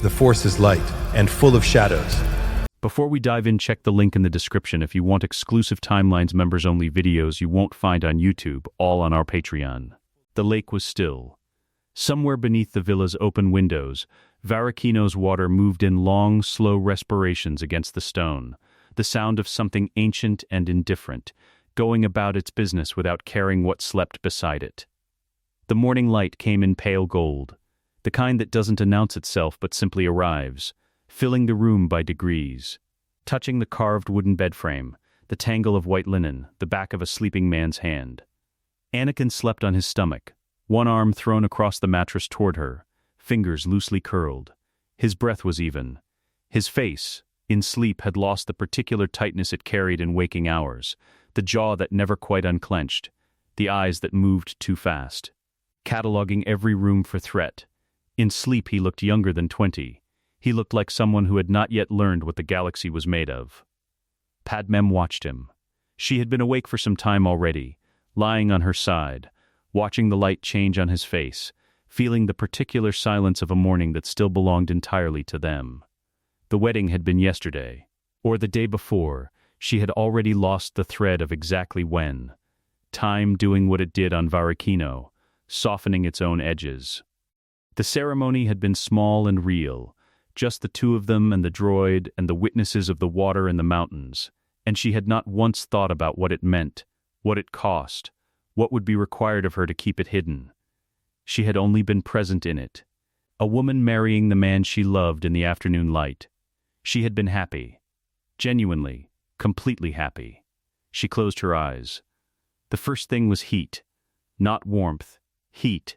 The Force is light and full of shadows. Before we dive in, check the link in the description if you want exclusive Timelines members-only videos you won't find on YouTube, all on our Patreon. The lake was still. Somewhere beneath the villa's open windows, Varakino's water moved in long, slow respirations against the stone, the sound of something ancient and indifferent, going about its business without caring what slept beside it. The morning light came in pale gold, the kind that doesn't announce itself but simply arrives, filling the room by degrees, touching the carved wooden bed frame, the tangle of white linen, the back of a sleeping man's hand. Anakin slept on his stomach, one arm thrown across the mattress toward her, fingers loosely curled. His breath was even. His face, in sleep, had lost the particular tightness it carried in waking hours, the jaw that never quite unclenched, the eyes that moved too fast, cataloging every room for threat. In sleep he looked younger than 20. He looked like someone who had not yet learned what the galaxy was made of. Padmé watched him. She had been awake for some time already, lying on her side, watching the light change on his face, feeling the particular silence of a morning that still belonged entirely to them. The wedding had been yesterday, or the day before. She had already lost the thread of exactly when. Time doing what it did on Varakino, softening its own edges. The ceremony had been small and real, just the two of them and the droid and the witnesses of the water and the mountains, and she had not once thought about what it meant, what it cost, what would be required of her to keep it hidden. She had only been present in it. A woman marrying the man she loved in the afternoon light. She had been happy. Genuinely, completely happy. She closed her eyes. The first thing was heat. Not warmth. Heat.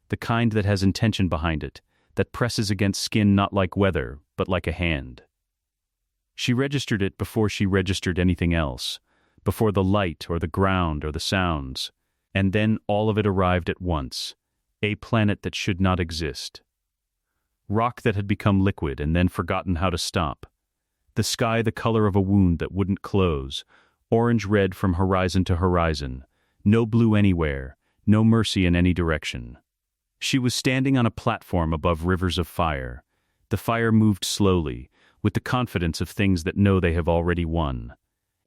The kind that has intention behind it, that presses against skin not like weather, but like a hand. She registered it before she registered anything else, before the light or the ground or the sounds. And then all of it arrived at once, a planet that should not exist. Rock that had become liquid and then forgotten how to stop. The sky the color of a wound that wouldn't close, orange-red from horizon to horizon, no blue anywhere, no mercy in any direction. She was standing on a platform above rivers of fire. The fire moved slowly, with the confidence of things that know they have already won.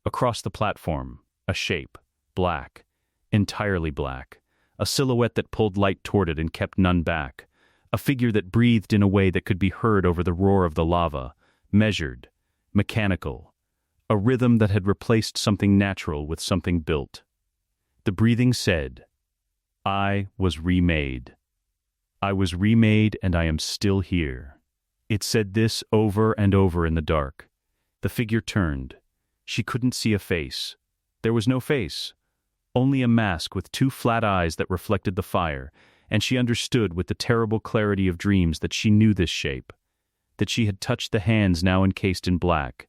Across the platform, a shape, black. Entirely black, a silhouette that pulled light toward it and kept none back, a figure that breathed in a way that could be heard over the roar of the lava, measured, mechanical, a rhythm that had replaced something natural with something built. The breathing said, "I was remade. I was remade and I am still here." It said this over and over in the dark. The figure turned. She couldn't see a face. There was no face. Only a mask with two flat eyes that reflected the fire, and she understood with the terrible clarity of dreams that she knew this shape, that she had touched the hands now encased in black,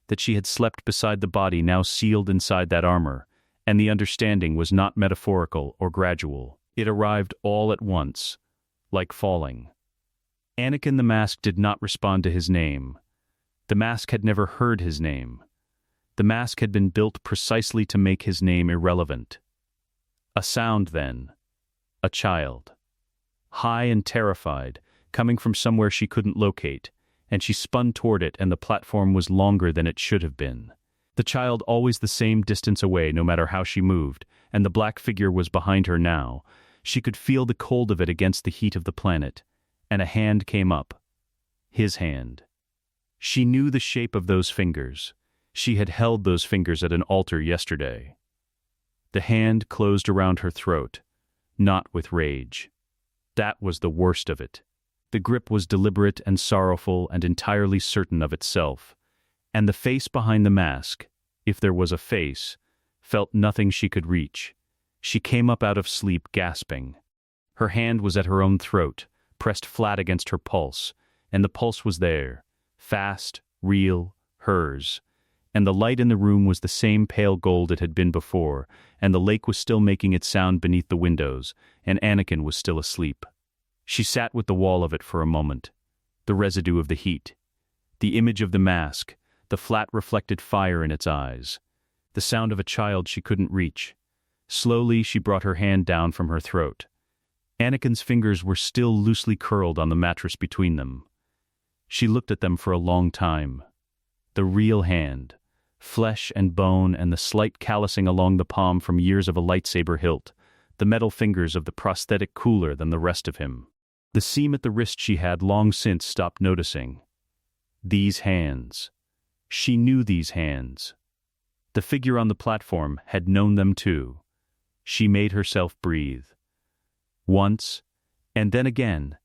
that she had slept beside the body now sealed inside that armor, and the understanding was not metaphorical or gradual. It arrived all at once, like falling. Anakin the mask did not respond to his name. The mask had never heard his name. The mask had been built precisely to make his name irrelevant. A sound then. A child. High and terrified, coming from somewhere she couldn't locate, and she spun toward it and the platform was longer than it should have been. The child always the same distance away no matter how she moved, and the black figure was behind her now. She could feel the cold of it against the heat of the planet, and a hand came up. His hand. She knew the shape of those fingers. She had held those fingers at an altar yesterday. The hand closed around her throat, not with rage. That was the worst of it. The grip was deliberate and sorrowful and entirely certain of itself, and the face behind the mask, if there was a face, felt nothing she could reach. She came up out of sleep gasping. Her hand was at her own throat, pressed flat against her pulse, and the pulse was there, fast, real, hers. And the light in the room was the same pale gold it had been before, and the lake was still making its sound beneath the windows, and Anakin was still asleep. She sat with the wall of it for a moment, the residue of the heat, the image of the mask, the flat reflected fire in its eyes, the sound of a child she couldn't reach. Slowly she brought her hand down from her throat. Anakin's fingers were still loosely curled on the mattress between them. She looked at them for a long time. The real hand, flesh and bone and the slight callousing along the palm from years of a lightsaber hilt, the metal fingers of the prosthetic cooler than the rest of him. The seam at the wrist she had long since stopped noticing. These hands. She knew these hands. The figure on the platform had known them too. She made herself breathe. Once, and then again,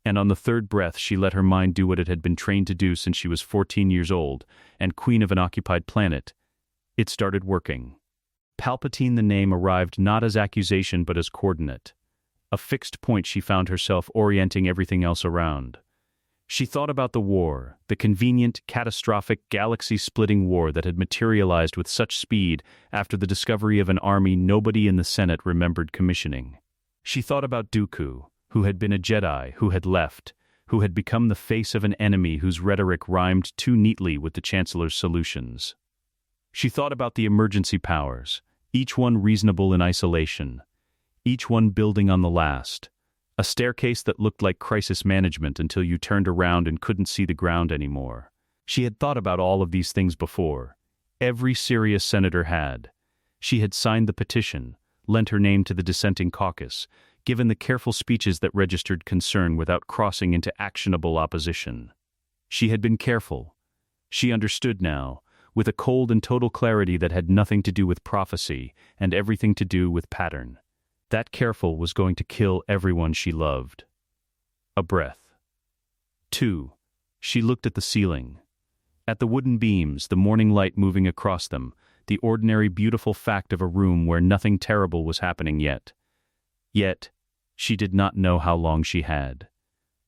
and on the third breath she let her mind do what it had been trained to do since she was 14 years old and queen of an occupied planet. It started working. Palpatine, the name, arrived not as accusation but as coordinate. A fixed point she found herself orienting everything else around. She thought about the war, the convenient, catastrophic, galaxy-splitting war that had materialized with such speed after the discovery of an army nobody in the Senate remembered commissioning. She thought about Dooku, who had been a Jedi, who had left, who had become the face of an enemy whose rhetoric rhymed too neatly with the Chancellor's solutions. She thought about the emergency powers, each one reasonable in isolation, each one building on the last. A staircase that looked like crisis management until you turned around and couldn't see the ground anymore. She had thought about all of these things before. Every serious senator had. She had signed the petition, lent her name to the dissenting caucus, given the careful speeches that registered concern without crossing into actionable opposition. She had been careful. She understood now, with a cold and total clarity that had nothing to do with prophecy and everything to do with pattern. That careful was going to kill everyone she loved. A breath. 2. She looked at the ceiling. At the wooden beams, the morning light moving across them, the ordinary beautiful fact of a room where nothing terrible was happening yet. Yet, she did not know how long she had.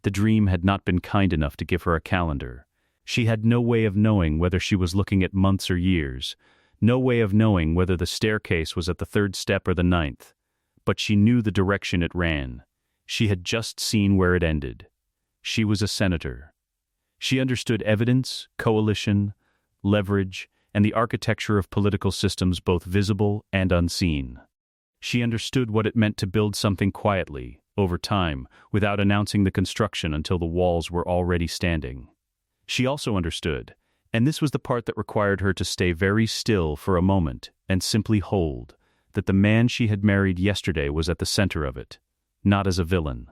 The dream had not been kind enough to give her a calendar. She had no way of knowing whether she was looking at months or years, no way of knowing whether the staircase was at the 3rd step or the 9th. But she knew the direction it ran. She had just seen where it ended. She was a senator. She understood evidence, coalition, leverage, and the architecture of political systems both visible and unseen. She understood what it meant to build something quietly, over time, without announcing the construction until the walls were already standing. She also understood, and this was the part that required her to stay very still for a moment and simply hold, that the man she had married yesterday was at the center of it, not as a villain.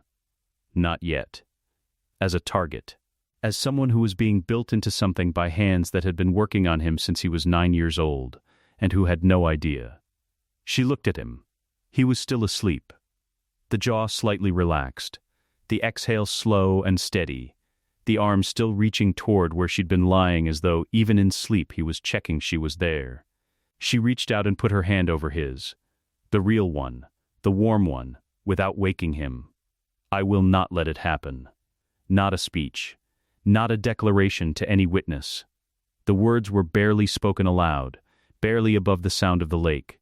Not yet. As a target. As someone who was being built into something by hands that had been working on him since he was 9 years old, and who had no idea. She looked at him. He was still asleep. The jaw slightly relaxed, the exhale slow and steady, the arm still reaching toward where she'd been lying as though, even in sleep, he was checking she was there. She reached out and put her hand over his. The real one, the warm one, without waking him. I will not let it happen. Not a speech. Not a declaration to any witness. The words were barely spoken aloud, barely above the sound of the lake.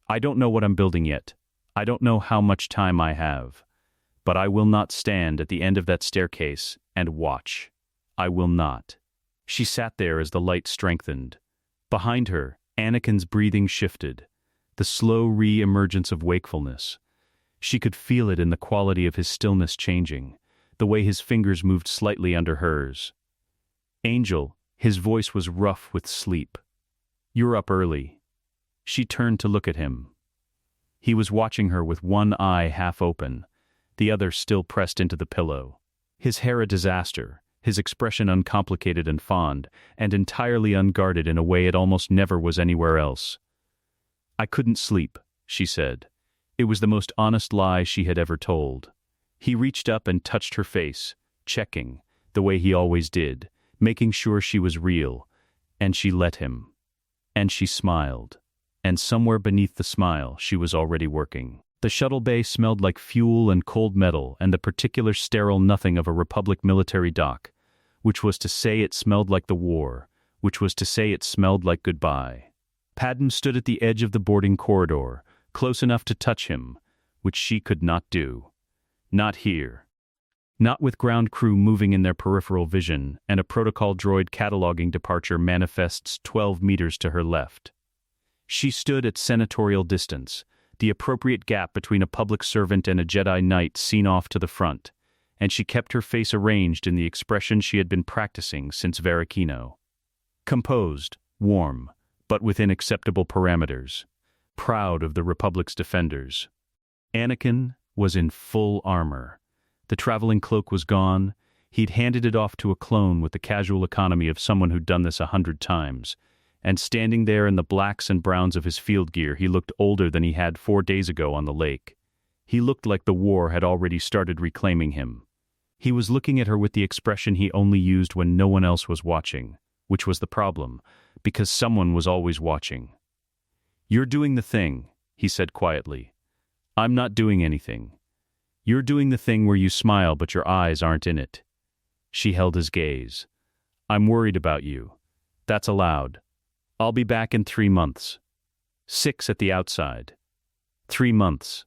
I don't know what I'm building yet. I don't know how much time I have. But I will not stand at the end of that staircase and watch. I will not. She sat there as the light strengthened. Behind her, Anakin's breathing shifted, the slow re-emergence of wakefulness. She could feel it in the quality of his stillness changing, the way his fingers moved slightly under hers. Angel, his voice was rough with sleep. You're up early. She turned to look at him. He was watching her with one eye half open, the other still pressed into the pillow. His hair a disaster, his expression uncomplicated and fond, and entirely unguarded in a way it almost never was anywhere else. I couldn't sleep, she said. It was the most honest lie she had ever told. He reached up and touched her face, checking, the way he always did, making sure she was real, and she let him. And she smiled. And somewhere beneath the smile, she was already working. The shuttle bay smelled like fuel and cold metal and the particular sterile nothing of a Republic military dock, which was to say it smelled like the war, which was to say it smelled like goodbye. Padmé stood at the edge of the boarding corridor, close enough to touch him, which she could not do. Not here. Not with ground crew moving in their peripheral vision and a protocol droid cataloging departure manifests 12 meters to her left. She stood at senatorial distance, the appropriate gap between a public servant and a Jedi Knight seen off to the front, and she kept her face arranged in the expression she had been practicing since Varakino. Composed, warm, but within acceptable parameters. Proud of the Republic's defenders. Anakin was in full armor. The traveling cloak was gone. He'd handed it off to a clone with the casual economy of someone who'd done this 100 times. And standing there in the blacks and browns of his field gear, he looked older than he had 4 days ago on the lake. He looked like the war had already started reclaiming him. He was looking at her with the expression he only used when no one else was watching, which was the problem, because someone was always watching. "You're doing the thing," he said quietly. "I'm not doing anything. You're doing the thing where you smile but your eyes aren't in it." She held his gaze. "I'm worried about you. That's allowed. I'll be back in 3 months. 6 at the outside. 3 months.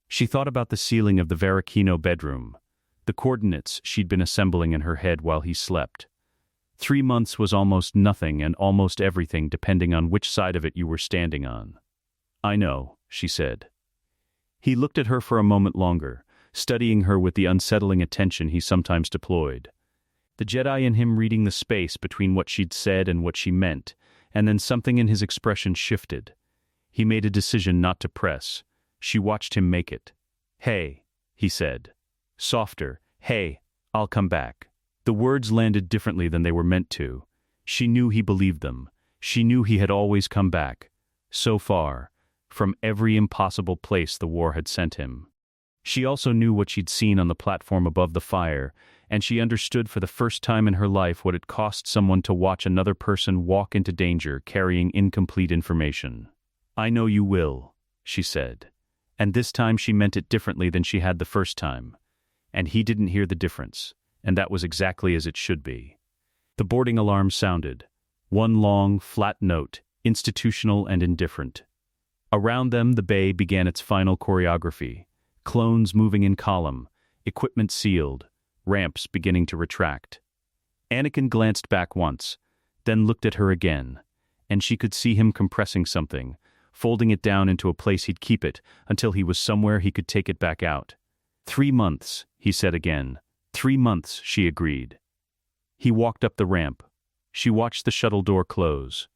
She thought about the ceiling of the Varakino bedroom, the coordinates she'd been assembling in her head while he slept. 3 months was almost nothing and almost everything depending on which side of it you were standing on. "I know," she said. He looked at her for a moment longer, studying her with the unsettling attention he sometimes deployed. The Jedi in him reading the space between what she'd said and what she meant, and then something in his expression shifted. He made a decision not to press. She watched him make it. "Hey," he said. Softer, "Hey, I'll come back." The words landed differently than they were meant to. She knew he believed them. She knew he had always come back. So far, from every impossible place the war had sent him. She also knew what she'd seen on the platform above the fire, and she understood for the first time in her life what it cost someone to watch another person walk into danger carrying incomplete information. "I know you will," she said. And this time she meant it differently than she had the first time. And he didn't hear the difference, and that was exactly as it should be. The boarding alarm sounded. One long, flat note, institutional and indifferent. Around them the bay began its final choreography. Clones moving in column, equipment sealed, ramps beginning to retract. Anakin glanced back once, then looked at her again, and she could see him compressing something, folding it down into a place he'd keep it until he was somewhere he could take it back out. 3 months, he said again. 3 months, she agreed. He walked up the ramp. She watched the shuttle door close.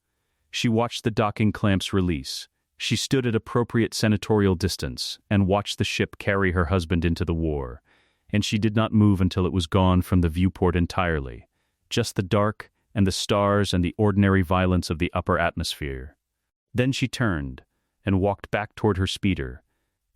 She watched the docking clamps release. She stood at appropriate senatorial distance and watched the ship carry her husband into the war, and she did not move until it was gone from the viewport entirely, just the dark and the stars and the ordinary violence of the upper atmosphere. Then she turned and walked back toward her speeder,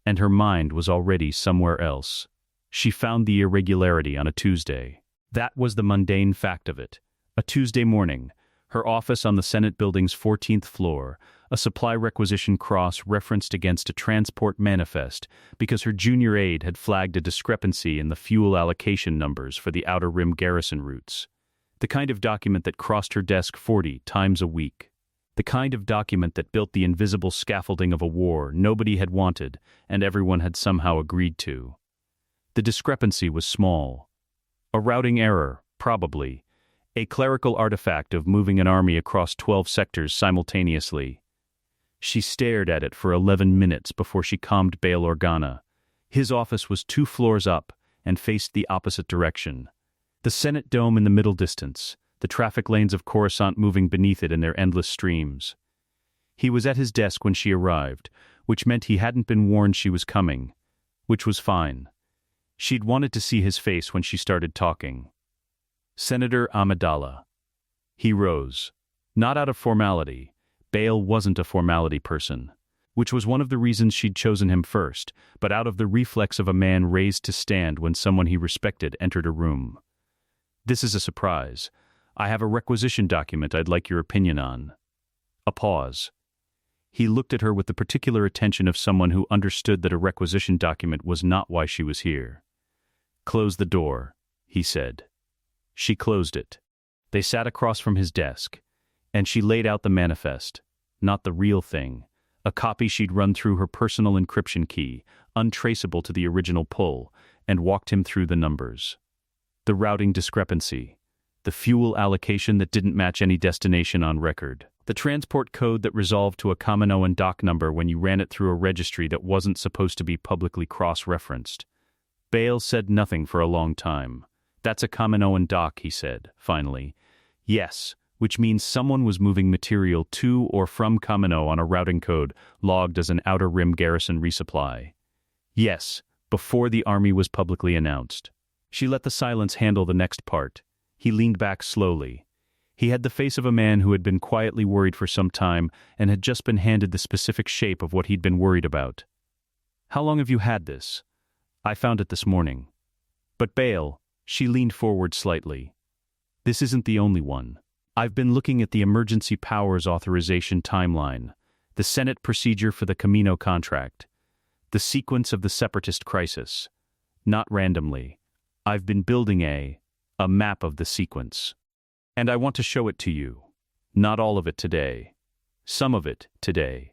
and her mind was already somewhere else. She found the irregularity on a Tuesday. That was the mundane fact of it. A Tuesday morning, her office on the Senate building's 14th floor, a supply requisition cross referenced against a transport manifest because her junior aide had flagged a discrepancy in the fuel allocation numbers for the Outer Rim garrison routes. The kind of document that crossed her desk 40 times a week. The kind of document that built the invisible scaffolding of a war nobody had wanted and everyone had somehow agreed to. The discrepancy was small. A routing error, probably. A clerical artifact of moving an army across 12 sectors simultaneously. She stared at it for 11 minutes before she calmed Bail Organa. His office was 2 floors up and faced the opposite direction. The Senate dome in the middle distance, the traffic lanes of Coruscant moving beneath it in their endless streams. He was at his desk when she arrived, which meant he hadn't been warned she was coming, which was fine. She'd wanted to see his face when she started talking. Senator Amidala. He rose. Not out of formality. Bail wasn't a formality person, which was one of the reasons she'd chosen him first, but out of the reflex of a man raised to stand when someone he respected entered a room. "This is a surprise. I have a requisition document I'd like your opinion on." A pause. He looked at her with the particular attention of someone who understood that a requisition document was not why she was here. "Close the door," he said. She closed it. They sat across from his desk, and she laid out the manifest, not the real thing, a copy she'd run through her personal encryption key, untraceable to the original pull, and walked him through the numbers. The routing discrepancy, the fuel allocation that didn't match any destination on record, the transport code that resolved to a Kaminoan dock number when you ran it through a registry that wasn't supposed to be publicly cross-referenced. Bale said nothing for a long time. "That's a Kaminoan dock," he said, finally. "Yes, which means someone was moving material to or from Kamino on a routing code logged as an Outer Rim Garrison resupply. Yes, before the army was publicly announced." She let the silence handle the next part. He leaned back slowly. He had the face of a man who had been quietly worried for some time and had just been handed the specific shape of what he'd been worried about. "How long have you had this?" "I found it this morning." "But Bale," she leaned forward slightly, "this isn't the only one. I've been looking at the emergency powers authorization timeline, the Senate procedure for the Camino contract, the sequence of the Separatist crisis. Not randomly. I've been building a map of the sequence. And I want to show it to you. Not all of it today. Some of it today.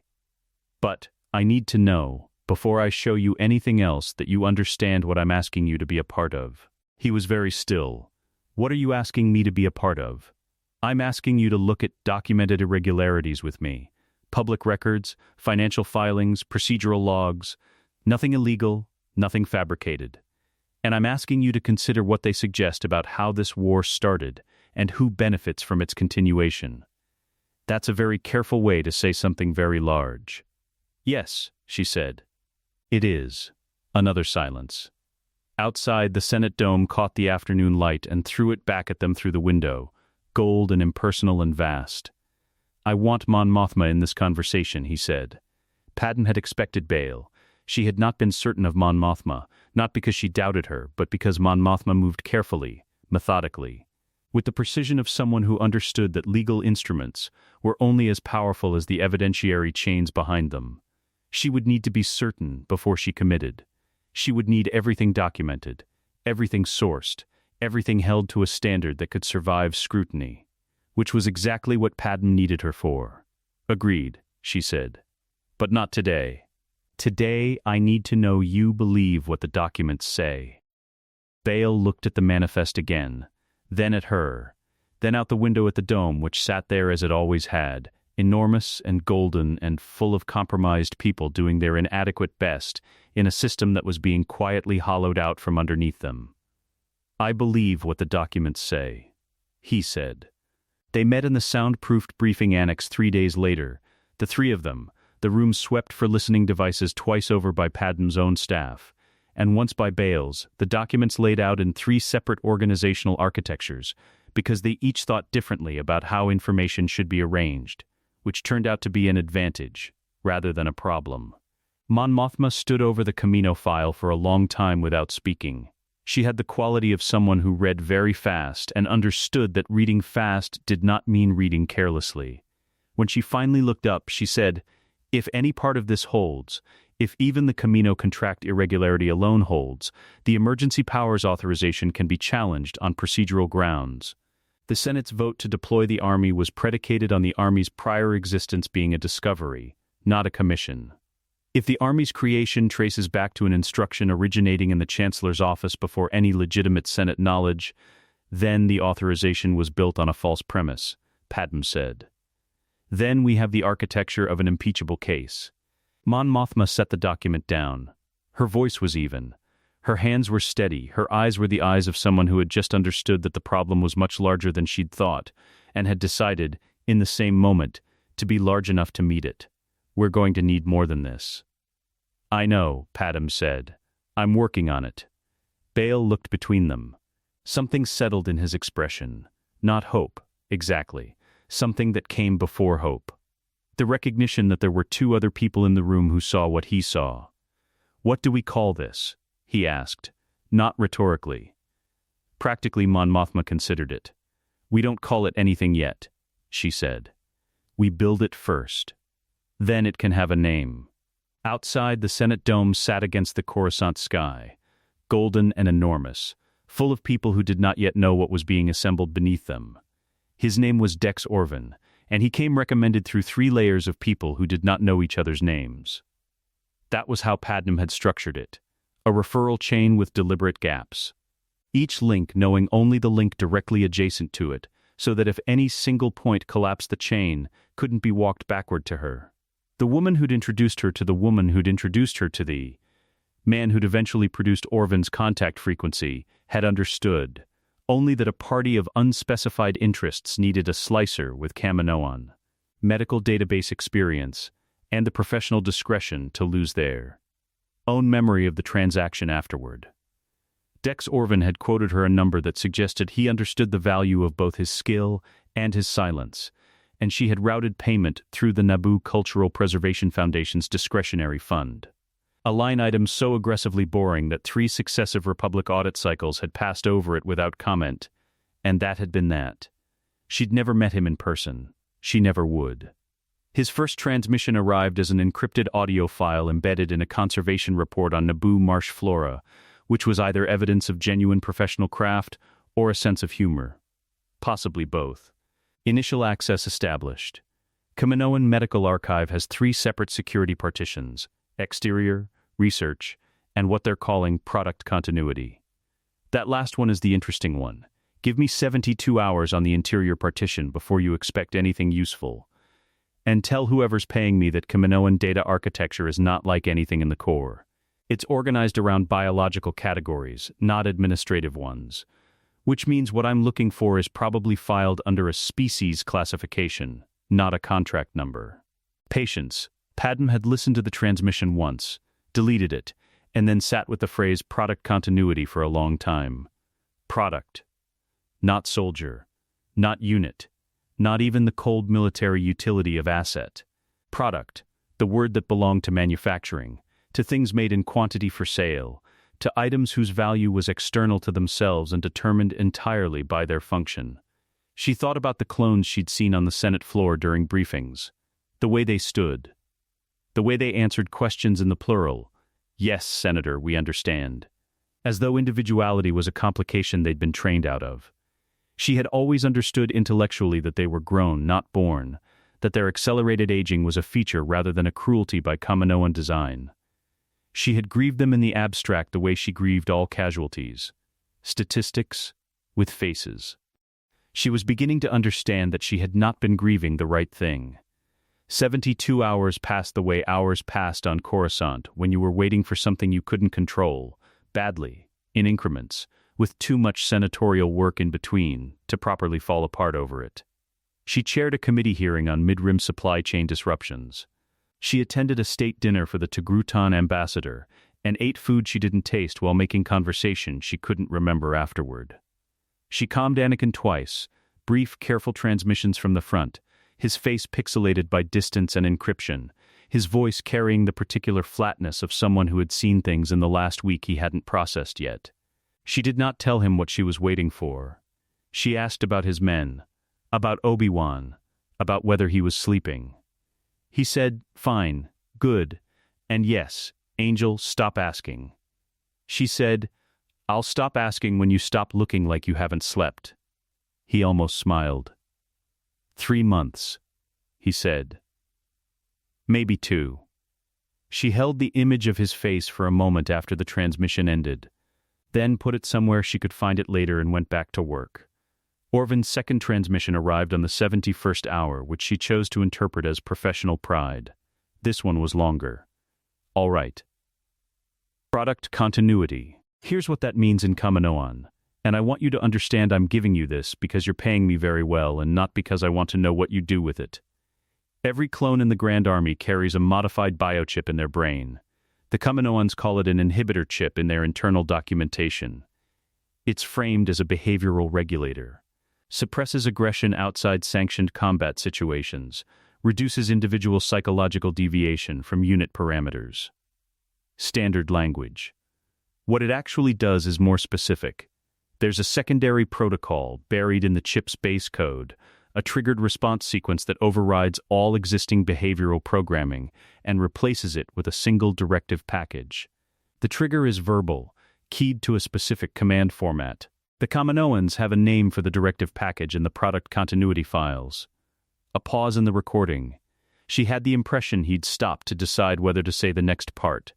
But I need to know, before I show you anything else, that you understand what I'm asking you to be a part of." He was very still. "What are you asking me to be a part of?" "I'm asking you to look at documented irregularities with me. Public records, financial filings, procedural logs. Nothing illegal, nothing fabricated. And I'm asking you to consider what they suggest about how this war started and who benefits from its continuation." That's a very careful way to say something very large. "Yes," she said. "It is." Another silence. Outside, the Senate dome caught the afternoon light and threw it back at them through the window, gold and impersonal and vast. "I want Mon Mothma in this conversation," he said. Padmé had expected Bale. She had not been certain of Mon Mothma, not because she doubted her, but because Mon Mothma moved carefully, methodically, with the precision of someone who understood that legal instruments were only as powerful as the evidentiary chains behind them. She would need to be certain before she committed. She would need everything documented, everything sourced, everything held to a standard that could survive scrutiny, which was exactly what Padmé needed her for. "Agreed," she said. "But not today. Today, I need to know you believe what the documents say." Bale looked at the manifest again, then at her, then out the window at the dome, which sat there as it always had, enormous and golden and full of compromised people doing their inadequate best in a system that was being quietly hollowed out from underneath them. "I believe what the documents say," he said. They met in the soundproofed briefing annex 3 days later, the three of them, the room swept for listening devices twice over by Padmé's own staff, and once by Bale's, the documents laid out in 3 separate organizational architectures, because they each thought differently about how information should be arranged, which turned out to be an advantage, rather than a problem. Mon Mothma stood over the Camino file for a long time without speaking. She had the quality of someone who read very fast and understood that reading fast did not mean reading carelessly. When she finally looked up, she said, "If any part of this holds, if even the Camino contract irregularity alone holds, the emergency powers authorization can be challenged on procedural grounds. The Senate's vote to deploy the Army was predicated on the Army's prior existence being a discovery, not a commission. If the Army's creation traces back to an instruction originating in the Chancellor's office before any legitimate Senate knowledge, then the authorization was built on a false premise," Padmé said. "Then we have the architecture of an impeachable case." Mon Mothma set the document down. Her voice was even. Her hands were steady, her eyes were the eyes of someone who had just understood that the problem was much larger than she'd thought, and had decided, in the same moment, to be large enough to meet it. "We're going to need more than this." "I know," Padmé said. "I'm working on it." Bale looked between them. Something settled in his expression. Not hope, exactly. Something that came before hope. The recognition that there were 2 other people in the room who saw what he saw. "What do we call this?" he asked, not rhetorically. Practically, Mon Mothma considered it. "We don't call it anything yet," she said. "We build it first. Then it can have a name." Outside, the Senate dome sat against the Coruscant sky, golden and enormous, full of people who did not yet know what was being assembled beneath them. His name was Dex Orvin, and he came recommended through 3 layers of people who did not know each other's names. That was how Padmé had structured it, a referral chain with deliberate gaps. Each link knowing only the link directly adjacent to it, so that if any single point collapsed the chain, couldn't be walked backward to her. The woman who'd introduced her to the woman who'd introduced her to the man who'd eventually produced Orvan's contact frequency, had understood, only that a party of unspecified interests needed a slicer with Kaminoan, medical database experience, and the professional discretion to lose their own memory of the transaction afterward. Dex Orvan had quoted her a number that suggested he understood the value of both his skill and his silence, and she had routed payment through the Naboo Cultural Preservation Foundation's discretionary fund. A line item so aggressively boring that 3 successive Republic audit cycles had passed over it without comment, and that had been that. She'd never met him in person. She never would. His first transmission arrived as an encrypted audio file embedded in a conservation report on Naboo marsh flora, which was either evidence of genuine professional craft or a sense of humor. Possibly both. Initial access established. Kaminoan Medical Archive has 3 separate security partitions: exterior, research, and what they're calling product continuity. That last one is the interesting one. Give me 72 hours on the interior partition before you expect anything useful. And tell whoever's paying me that Kaminoan data architecture is not like anything in the core. It's organized around biological categories, not administrative ones. Which means what I'm looking for is probably filed under a species classification, not a contract number. Patience. Padmé had listened to the transmission once, deleted it, and then sat with the phrase product continuity for a long time. Product. Not soldier. Not unit. Not even the cold military utility of asset. Product. The word that belonged to manufacturing, to things made in quantity for sale, to items whose value was external to themselves and determined entirely by their function. She thought about the clones she'd seen on the Senate floor during briefings. The way they stood. The way they answered questions in the plural. Yes, Senator, we understand. As though individuality was a complication they'd been trained out of. She had always understood intellectually that they were grown, not born, that their accelerated aging was a feature rather than a cruelty by Kaminoan design. She had grieved them in the abstract the way she grieved all casualties. Statistics with faces. She was beginning to understand that she had not been grieving the right thing. 72 hours passed the way hours passed on Coruscant when you were waiting for something you couldn't control, badly, in increments, with too much senatorial work in between to properly fall apart over it. She chaired a committee hearing on mid-rim supply chain disruptions. She attended a state dinner for the Togrutan ambassador and ate food she didn't taste while making conversation she couldn't remember afterward. She calmed Anakin twice, brief, careful transmissions from the front, his face pixelated by distance and encryption, his voice carrying the particular flatness of someone who had seen things in the last week he hadn't processed yet. She did not tell him what she was waiting for. She asked about his men, about Obi-Wan, about whether he was sleeping. He said, fine, good, and yes, Angel, stop asking. She said, I'll stop asking when you stop looking like you haven't slept. He almost smiled. 3 months, he said. Maybe 2. She held the image of his face for a moment after the transmission ended, then put it somewhere she could find it later and went back to work. Orvan's second transmission arrived on the 71st hour, which she chose to interpret as professional pride. This one was longer. All right. Product continuity. Here's what that means in Kaminoan. And I want you to understand I'm giving you this because you're paying me very well and not because I want to know what you do with it. Every clone in the Grand Army carries a modified biochip in their brain. The Kaminoans call it an inhibitor chip in their internal documentation. It's framed as a behavioral regulator. Suppresses aggression outside sanctioned combat situations. Reduces individual psychological deviation from unit parameters. Standard language. What it actually does is more specific. There's a secondary protocol buried in the chip's base code, a triggered response sequence that overrides all existing behavioral programming and replaces it with a single directive package. The trigger is verbal, keyed to a specific command format. The Kaminoans have a name for the directive package in the product continuity files. A pause in the recording. She had the impression he'd stopped to decide whether to say the next part.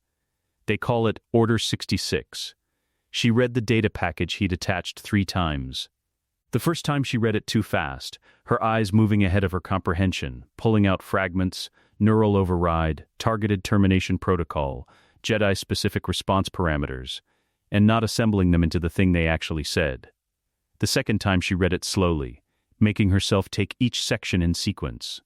They call it Order 66. She read the data package he'd attached 3 times. The first time she read it too fast, her eyes moving ahead of her comprehension, pulling out fragments, neural override, targeted termination protocol, Jedi-specific response parameters, and not assembling them into the thing they actually said. The second time she read it slowly, making herself take each section in sequence.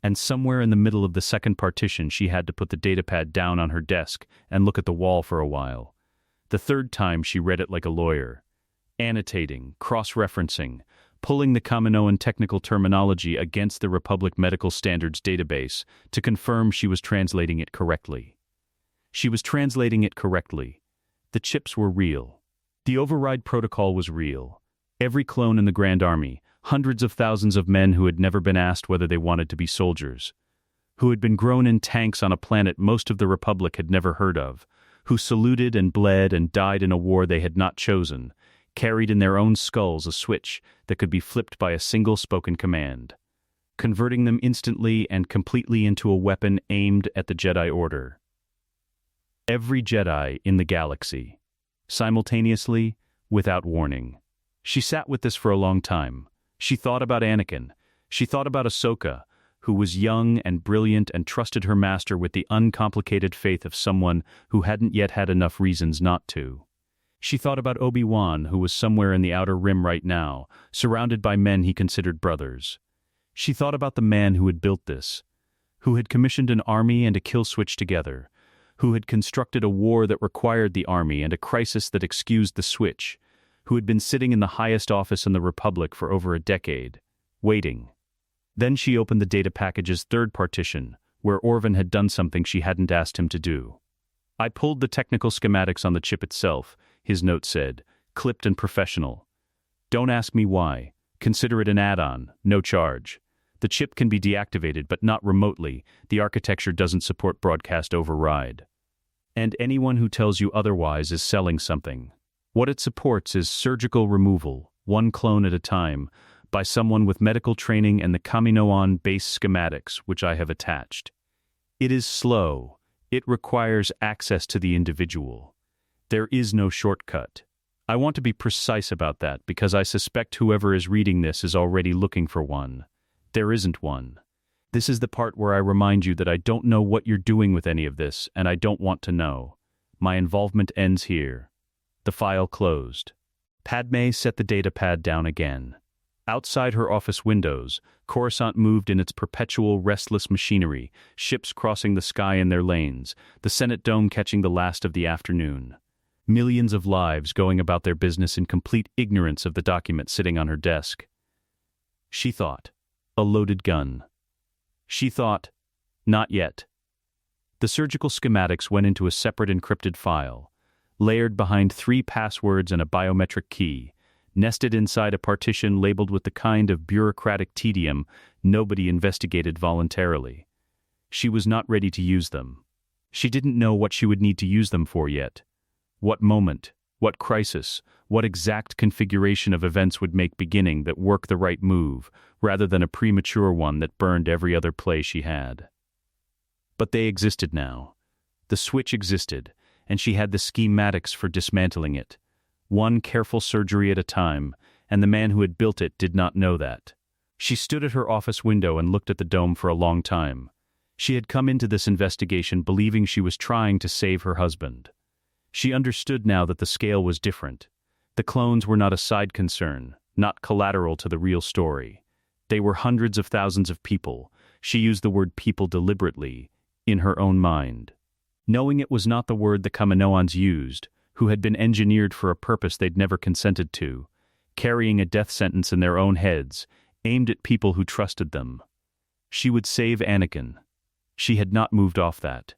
And somewhere in the middle of the second partition she had to put the datapad down on her desk and look at the wall for a while. The third time she read it like a lawyer, annotating, cross-referencing, pulling the Kaminoan technical terminology against the Republic Medical Standards database to confirm she was translating it correctly. She was translating it correctly. The chips were real. The override protocol was real. Every clone in the Grand Army, hundreds of thousands of men who had never been asked whether they wanted to be soldiers, who had been grown in tanks on a planet most of the Republic had never heard of, who saluted and bled and died in a war they had not chosen, carried in their own skulls a switch that could be flipped by a single spoken command, converting them instantly and completely into a weapon aimed at the Jedi Order. Every Jedi in the galaxy, simultaneously, without warning. She sat with this for a long time. She thought about Anakin. She thought about Ahsoka, who was young and brilliant and trusted her master with the uncomplicated faith of someone who hadn't yet had enough reasons not to. She thought about Obi-Wan, who was somewhere in the Outer Rim right now, surrounded by men he considered brothers. She thought about the man who had built this, who had commissioned an army and a kill switch together, who had constructed a war that required the army and a crisis that excused the switch, who had been sitting in the highest office in the Republic for over a decade, waiting. Then she opened the data package's third partition, where Orvin had done something she hadn't asked him to do. I pulled the technical schematics on the chip itself, his note said, clipped and professional. Don't ask me why. Consider it an add-on, no charge. The chip can be deactivated, but not remotely. The architecture doesn't support broadcast override. And anyone who tells you otherwise is selling something. What it supports is surgical removal, one clone at a time, by someone with medical training and the Kaminoan base schematics, which I have attached. It is slow. It requires access to the individual. There is no shortcut. I want to be precise about that because I suspect whoever is reading this is already looking for one. There isn't one. This is the part where I remind you that I don't know what you're doing with any of this, and I don't want to know. My involvement ends here. The file closed. Padmé set the datapad down again. Outside her office windows, Coruscant moved in its perpetual restless machinery, ships crossing the sky in their lanes, the Senate dome catching the last of the afternoon. Millions of lives going about their business in complete ignorance of the document sitting on her desk. She thought, a loaded gun. She thought, not yet. The surgical schematics went into a separate encrypted file, layered behind 3 passwords and a biometric key, nested inside a partition labeled with the kind of bureaucratic tedium nobody investigated voluntarily. She was not ready to use them. She didn't know what she would need to use them for yet. What moment, what crisis, what exact configuration of events would make beginning that work the right move, rather than a premature one that burned every other play she had. But they existed now. The switch existed, and she had the schematics for dismantling it. One careful surgery at a time, and the man who had built it did not know that. She stood at her office window and looked at the dome for a long time. She had come into this investigation believing she was trying to save her husband. She understood now that the scale was different. The clones were not a side concern, not collateral to the real story. They were hundreds of thousands of people. She used the word people deliberately, in her own mind. Knowing it was not the word the Kaminoans used, who had been engineered for a purpose they'd never consented to, carrying a death sentence in their own heads, aimed at people who trusted them. She would save Anakin. She had not moved off that.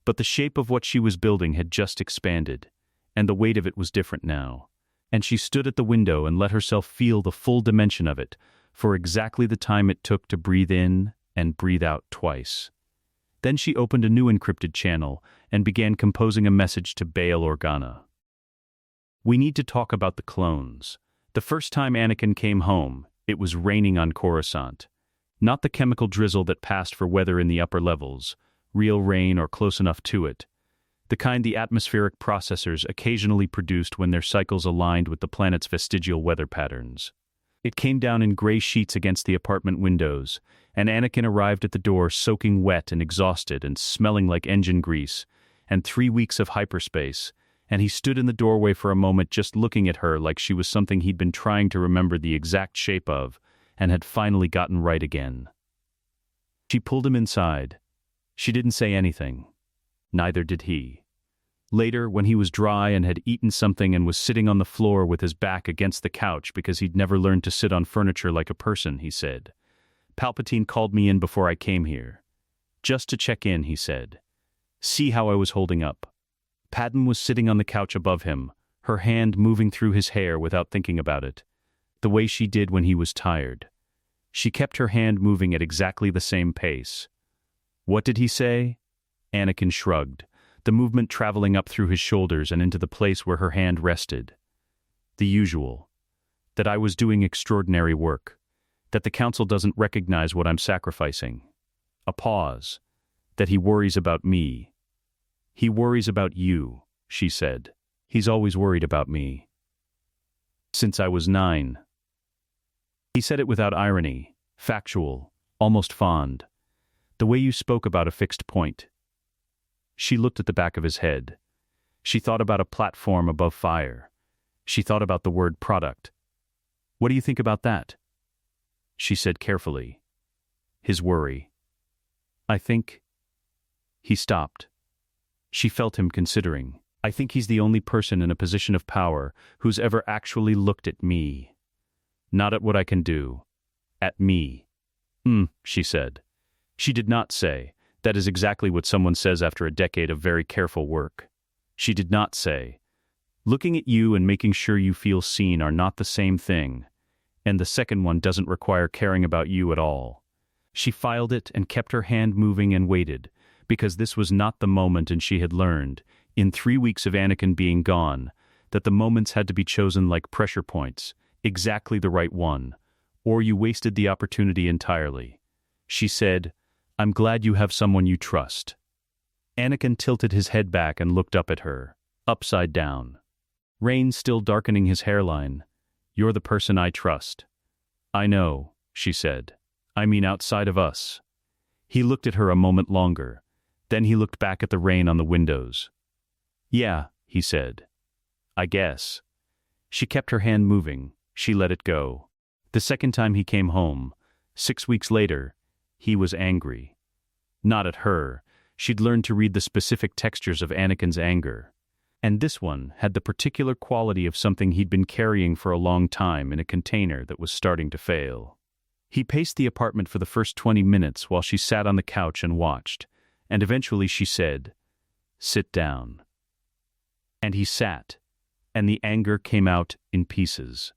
But the shape of what she was building had just expanded, and the weight of it was different now. And she stood at the window and let herself feel the full dimension of it, for exactly the time it took to breathe in and breathe out twice. Then she opened a new encrypted channel and began composing a message to Bail Organa. We need to talk about the clones. The first time Anakin came home, it was raining on Coruscant. Not the chemical drizzle that passed for weather in the upper levels, real rain or close enough to it. The kind the atmospheric processors occasionally produced when their cycles aligned with the planet's vestigial weather patterns. It came down in gray sheets against the apartment windows, and Anakin arrived at the door soaking wet and exhausted and smelling like engine grease, and 3 weeks of hyperspace, and he stood in the doorway for a moment just looking at her like she was something he'd been trying to remember the exact shape of, and had finally gotten right again. She pulled him inside. She didn't say anything. Neither did he. Later, when he was dry and had eaten something and was sitting on the floor with his back against the couch because he'd never learned to sit on furniture like a person, he said, "Palpatine called me in before I came here. Just to check in," he said. "See how I was holding up." Padmé was sitting on the couch above him, her hand moving through his hair without thinking about it, the way she did when he was tired. She kept her hand moving at exactly the same pace. "What did he say?" Anakin shrugged, the movement traveling up through his shoulders and into the place where her hand rested. "The usual. That I was doing extraordinary work. That the Council doesn't recognize what I'm sacrificing." A pause. "That he worries about me." "He worries about you," she said. "He's always worried about me. Since I was 9. He said it without irony, factual, almost fond. "The way you spoke about a fixed point." She looked at the back of his head. She thought about a platform above fire. She thought about the word product. "What do you think about that?" She said carefully. "His worry. I think..." He stopped. She felt him considering. "I think he's the only person in a position of power who's ever actually looked at me. Not at what I can do. At me." She said. She did not say, "That is exactly what someone says after a decade of very careful work." She did not say, "Looking at you and making sure you feel seen are not the same thing, and the second one doesn't require caring about you at all." She filed it and kept her hand moving and waited, because this was not the moment, and she had learned, in 3 weeks of Anakin being gone, that the moments had to be chosen like pressure points, exactly the right one, or you wasted the opportunity entirely. She said, "I'm glad you have someone you trust." Anakin tilted his head back and looked up at her, upside down. Rain still darkening his hairline. "You're the person I trust." "I know," she said. "I mean outside of us." He looked at her a moment longer. Then he looked back at the rain on the windows. "Yeah," he said. "I guess." She kept her hand moving. She let it go. The second time he came home, 6 weeks later, he was angry. Not at her. She'd learned to read the specific textures of Anakin's anger. And this one had the particular quality of something he'd been carrying for a long time in a container that was starting to fail. He paced the apartment for the first 20 minutes while she sat on the couch and watched, and eventually she said, "Sit down." And he sat, and the anger came out in pieces.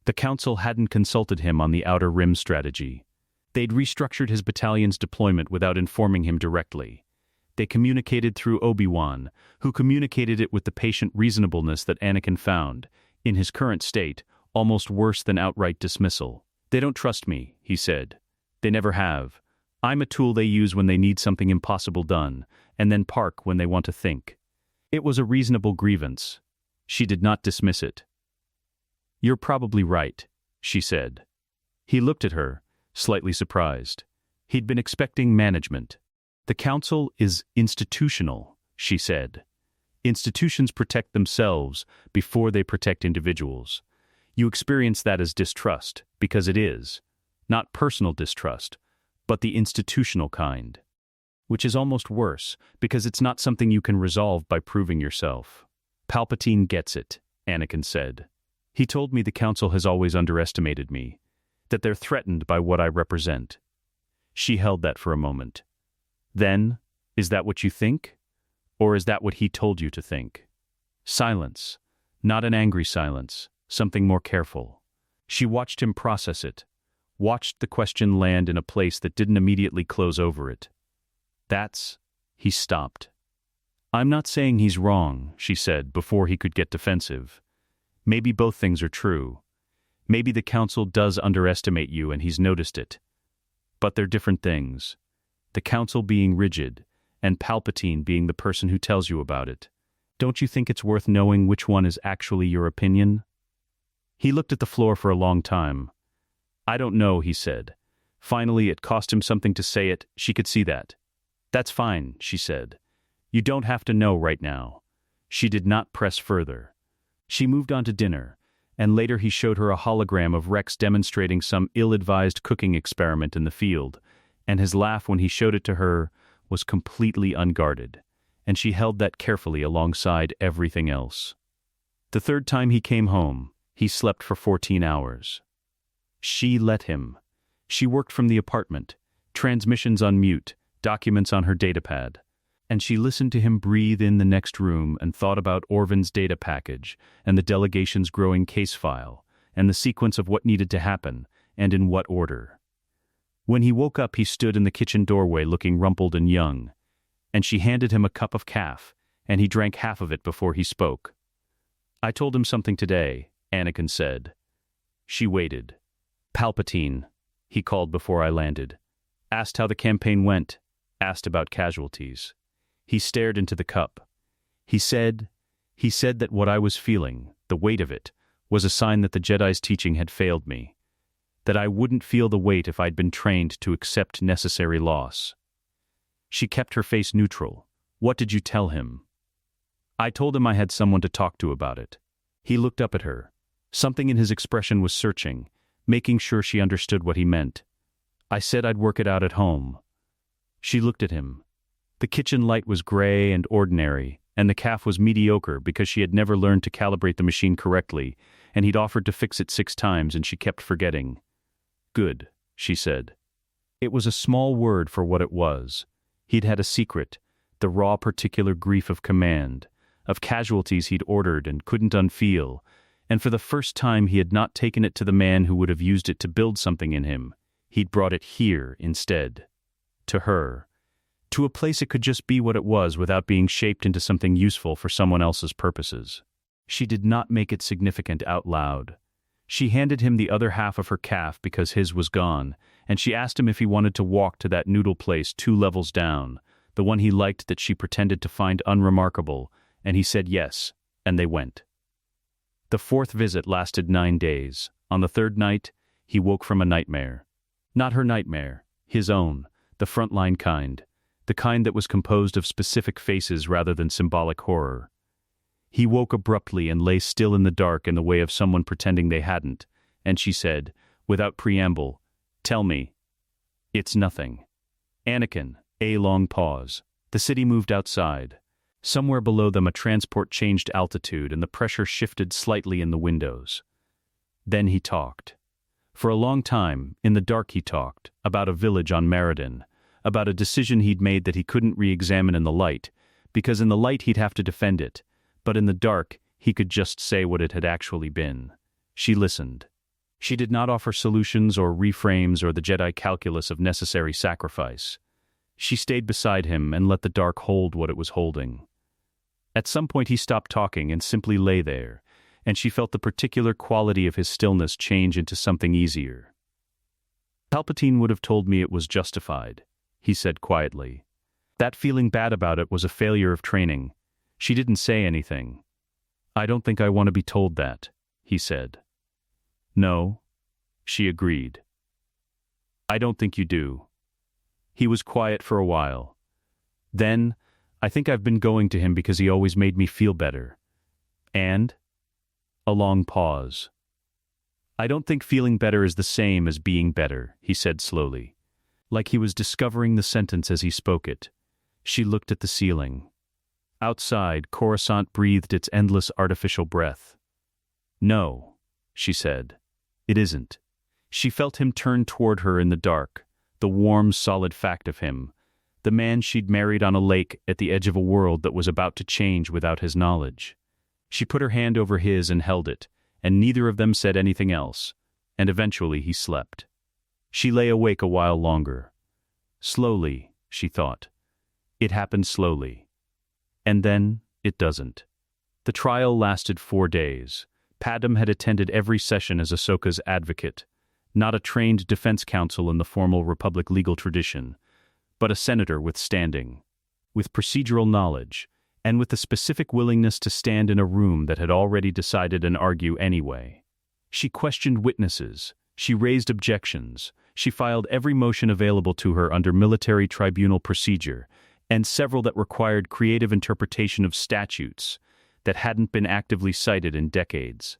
The Council hadn't consulted him on the Outer Rim strategy. They'd restructured his battalion's deployment without informing him directly. They communicated through Obi-Wan, who communicated it with the patient reasonableness that Anakin found, in his current state, almost worse than outright dismissal. "They don't trust me," he said. "They never have. I'm a tool they use when they need something impossible done, and then park when they want to think." It was a reasonable grievance. She did not dismiss it. "You're probably right," she said. He looked at her, slightly surprised. He'd been expecting management. "The Council is institutional," she said. "Institutions protect themselves before they protect individuals. You experience that as distrust, because it is. Not personal distrust, but the institutional kind. Which is almost worse, because it's not something you can resolve by proving yourself." "Palpatine gets it," Anakin said. "He told me the Council has always underestimated me, that they're threatened by what I represent." She held that for a moment. "Then, is that what you think? Or is that what he told you to think?" Silence. Not an angry silence, something more careful. She watched him process it, watched the question land in a place that didn't immediately close over it. He stopped. "I'm not saying he's wrong," she said before he could get defensive. "Maybe both things are true. Maybe the Council does underestimate you and he's noticed it. But they're different things. The Council being rigid, and Palpatine being the person who tells you about it. Don't you think it's worth knowing which one is actually your opinion?" He looked at the floor for a long time. "I don't know," he said. Finally, it cost him something to say it. She could see that. "That's fine," she said. You don't have to know right now." She did not press further. She moved on to dinner, and later he showed her a hologram of Rex demonstrating some ill-advised cooking experiment in the field, and his laugh when he showed it to her was completely unguarded, and she held that carefully alongside everything else. The third time he came home, he slept for 14 hours. She let him. She worked from the apartment, transmissions on mute, documents on her datapad, and she listened to him breathe in the next room and thought about Orvan's data package and the delegation's growing case file and the sequence of what needed to happen and in what order. When he woke up, he stood in the kitchen doorway looking rumpled and young, and she handed him a cup of caf, and he drank half of it before he spoke. "I told him something today," Anakin said. She waited. "Palpatine," he called before I landed. Asked how the campaign went, asked about casualties. He stared into the cup. He said that what I was feeling, the weight of it, was a sign that the Jedi's teaching had failed me. That I wouldn't feel the weight if I'd been trained to accept necessary loss. She kept her face neutral. "What did you tell him?" "I told him I had someone to talk to about it." He looked up at her. Something in his expression was searching, making sure she understood what he meant. "I said I'd work it out at home." She looked at him. The kitchen light was gray and ordinary, and the caf was mediocre because she had never learned to calibrate the machine correctly, and he'd offered to fix it 6 times and she kept forgetting. "Good," she said. It was a small word for what it was. He'd had a secret, the raw particular grief of command, of casualties he'd ordered and couldn't unfeel, and for the first time he had not taken it to the man who would have used it to build something in him. He'd brought it here instead. To her. To a place it could just be what it was without being shaped into something useful for someone else's purposes. She did not make it significant out loud. She handed him the other half of her caf because his was gone, and she asked him if he wanted to walk to that noodle place 2 levels down, the one he liked that she pretended to find unremarkable, and he said yes, and they went. The 4th visit lasted 9 days. On the 3rd night, he woke from a nightmare. Not her nightmare, his own, the frontline kind, the kind that was composed of specific faces rather than symbolic horror. He woke abruptly and lay still in the dark in the way of someone pretending they hadn't, and she said, without preamble, "Tell me." "It's nothing." "Anakin," a long pause. The city moved outside. Somewhere below them a transport changed altitude and the pressure shifted slightly in the windows. Then he talked. For a long time, in the dark he talked, about a village on Meriden, about a decision he'd made that he couldn't re-examine in the light, because in the light he'd have to defend it, but in the dark he could just say what it had actually been. She listened. She did not offer solutions or reframes or the Jedi calculus of necessary sacrifice. She stayed beside him and let the dark hold what it was holding. At some point he stopped talking and simply lay there, and she felt the particular quality of his stillness change into something easier. "Palpatine would have told me it was justified," he said quietly. "That feeling bad about it was a failure of training." She didn't say anything. "I don't think I want to be told that," he said. "No," she agreed. "I don't think you do." He was quiet for a while. Then, "I think I've been going to him because he always made me feel better." "And?" A long pause. "I don't think feeling better is the same as being better," he said slowly. Like he was discovering the sentence as he spoke it. She looked at the ceiling. Outside, Coruscant breathed its endless artificial breath. "No," she said. "It isn't." She felt him turn toward her in the dark, the warm, solid fact of him, the man she'd married on a lake at the edge of a world that was about to change without his knowledge. She put her hand over his and held it, and neither of them said anything else, and eventually he slept. She lay awake a while longer. Slowly, she thought. It happened slowly. And then, it doesn't. The trial lasted 4 days. Padmé had attended every session as Ahsoka's advocate, not a trained defense counsel in the formal Republic legal tradition, but a senator with standing, with procedural knowledge, and with the specific willingness to stand in a room that had already decided and argue anyway. She questioned witnesses, she raised objections, she filed every motion available to her under military tribunal procedure, and several that required creative interpretation of statutes that hadn't been actively cited in decades.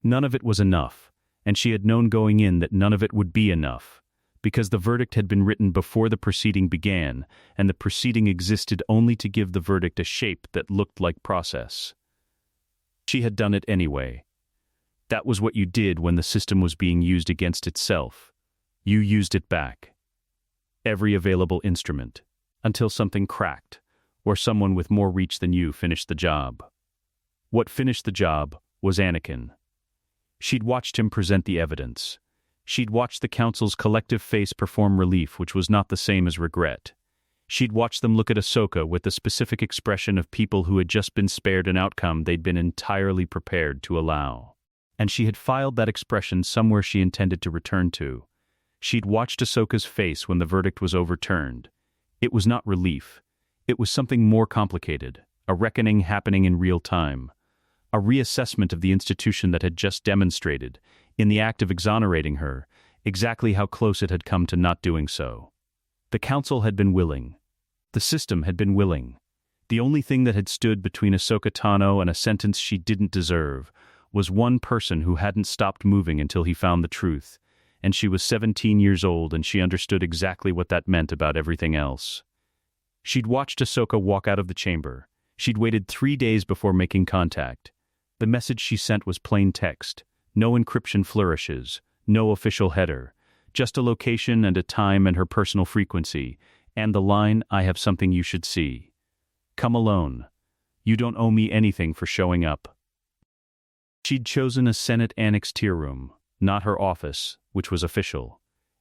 None of it was enough, and she had known going in that none of it would be enough, because the verdict had been written before the proceeding began, and the proceeding existed only to give the verdict a shape that looked like process. She had done it anyway. That was what you did when the system was being used against itself. You used it back. Every available instrument, until something cracked, or someone with more reach than you finished the job. What finished the job was Anakin. She'd watched him present the evidence. She'd watched the Council's collective face perform relief, which was not the same as regret. She'd watched them look at Ahsoka with the specific expression of people who had just been spared an outcome they'd been entirely prepared to allow. And she had filed that expression somewhere she intended to return to. She'd watched Ahsoka's face when the verdict was overturned. It was not relief. It was something more complicated, a reckoning happening in real time. A reassessment of the institution that had just demonstrated, in the act of exonerating her, exactly how close it had come to not doing so. The Council had been willing. The system had been willing. The only thing that had stood between Ahsoka Tano and a sentence she didn't deserve was one person who hadn't stopped moving until he found the truth, and she was 17 years old and she understood exactly what that meant about everything else. She'd watched Ahsoka walk out of the chamber. She'd waited 3 days before making contact. The message she sent was plain text, no encryption flourishes, no official header, just a location and a time and her personal frequency, and the line, "I have something you should see. Come alone. You don't owe me anything for showing up." She'd chosen a Senate Annex tier room, not her office, which was official,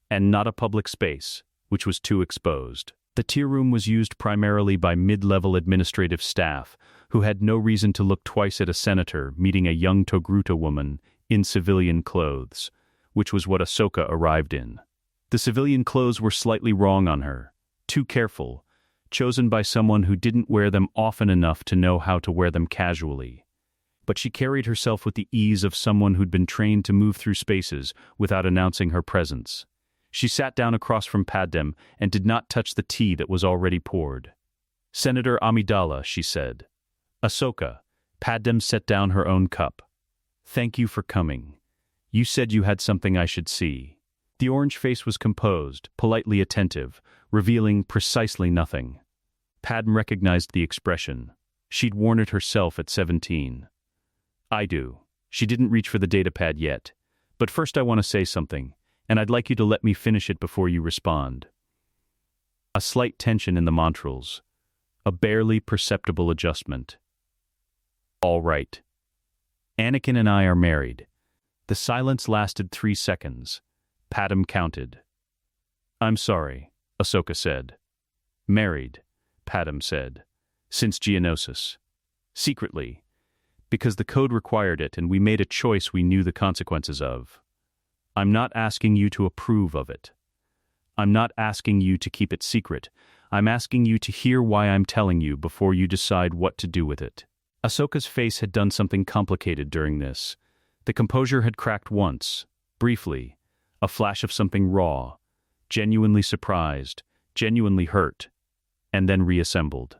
and not a public space, which was too exposed. The tier room was used primarily by mid-level administrative staff who had no reason to look twice at a senator meeting a young Togruta woman in civilian clothes, which was what Ahsoka arrived in. The civilian clothes were slightly wrong on her, too careful, chosen by someone who didn't wear them often enough to know how to wear them casually. But she carried herself with the ease of someone who'd been trained to move through spaces without announcing her presence. She sat down across from Padmé and did not touch the tea that was already poured. "Senator Amidala," she said. "Ahsoka." Padmé set down her own cup. "Thank you for coming. You said you had something I should see." The orange face was composed, politely attentive, revealing precisely nothing. Padmé recognized the expression. She'd worn it herself at 17. "I do." She didn't reach for the datapad yet. "But first I want to say something, and I'd like you to let me finish it before you respond." A slight tension in the montrals. A barely perceptible adjustment. "All right. Anakin and I are married." The silence lasted 3 seconds. Padmé counted. "I'm sorry," Ahsoka said. "Married," Padmé said. "Since Geonosis. Secretly. Because the code required it and we made a choice we knew the consequences of. I'm not asking you to approve of it. I'm not asking you to keep it secret. I'm asking you to hear why I'm telling you before you decide what to do with it." Ahsoka's face had done something complicated during this. The composure had cracked once, briefly, a flash of something raw, genuinely surprised, genuinely hurt, and then reassembled.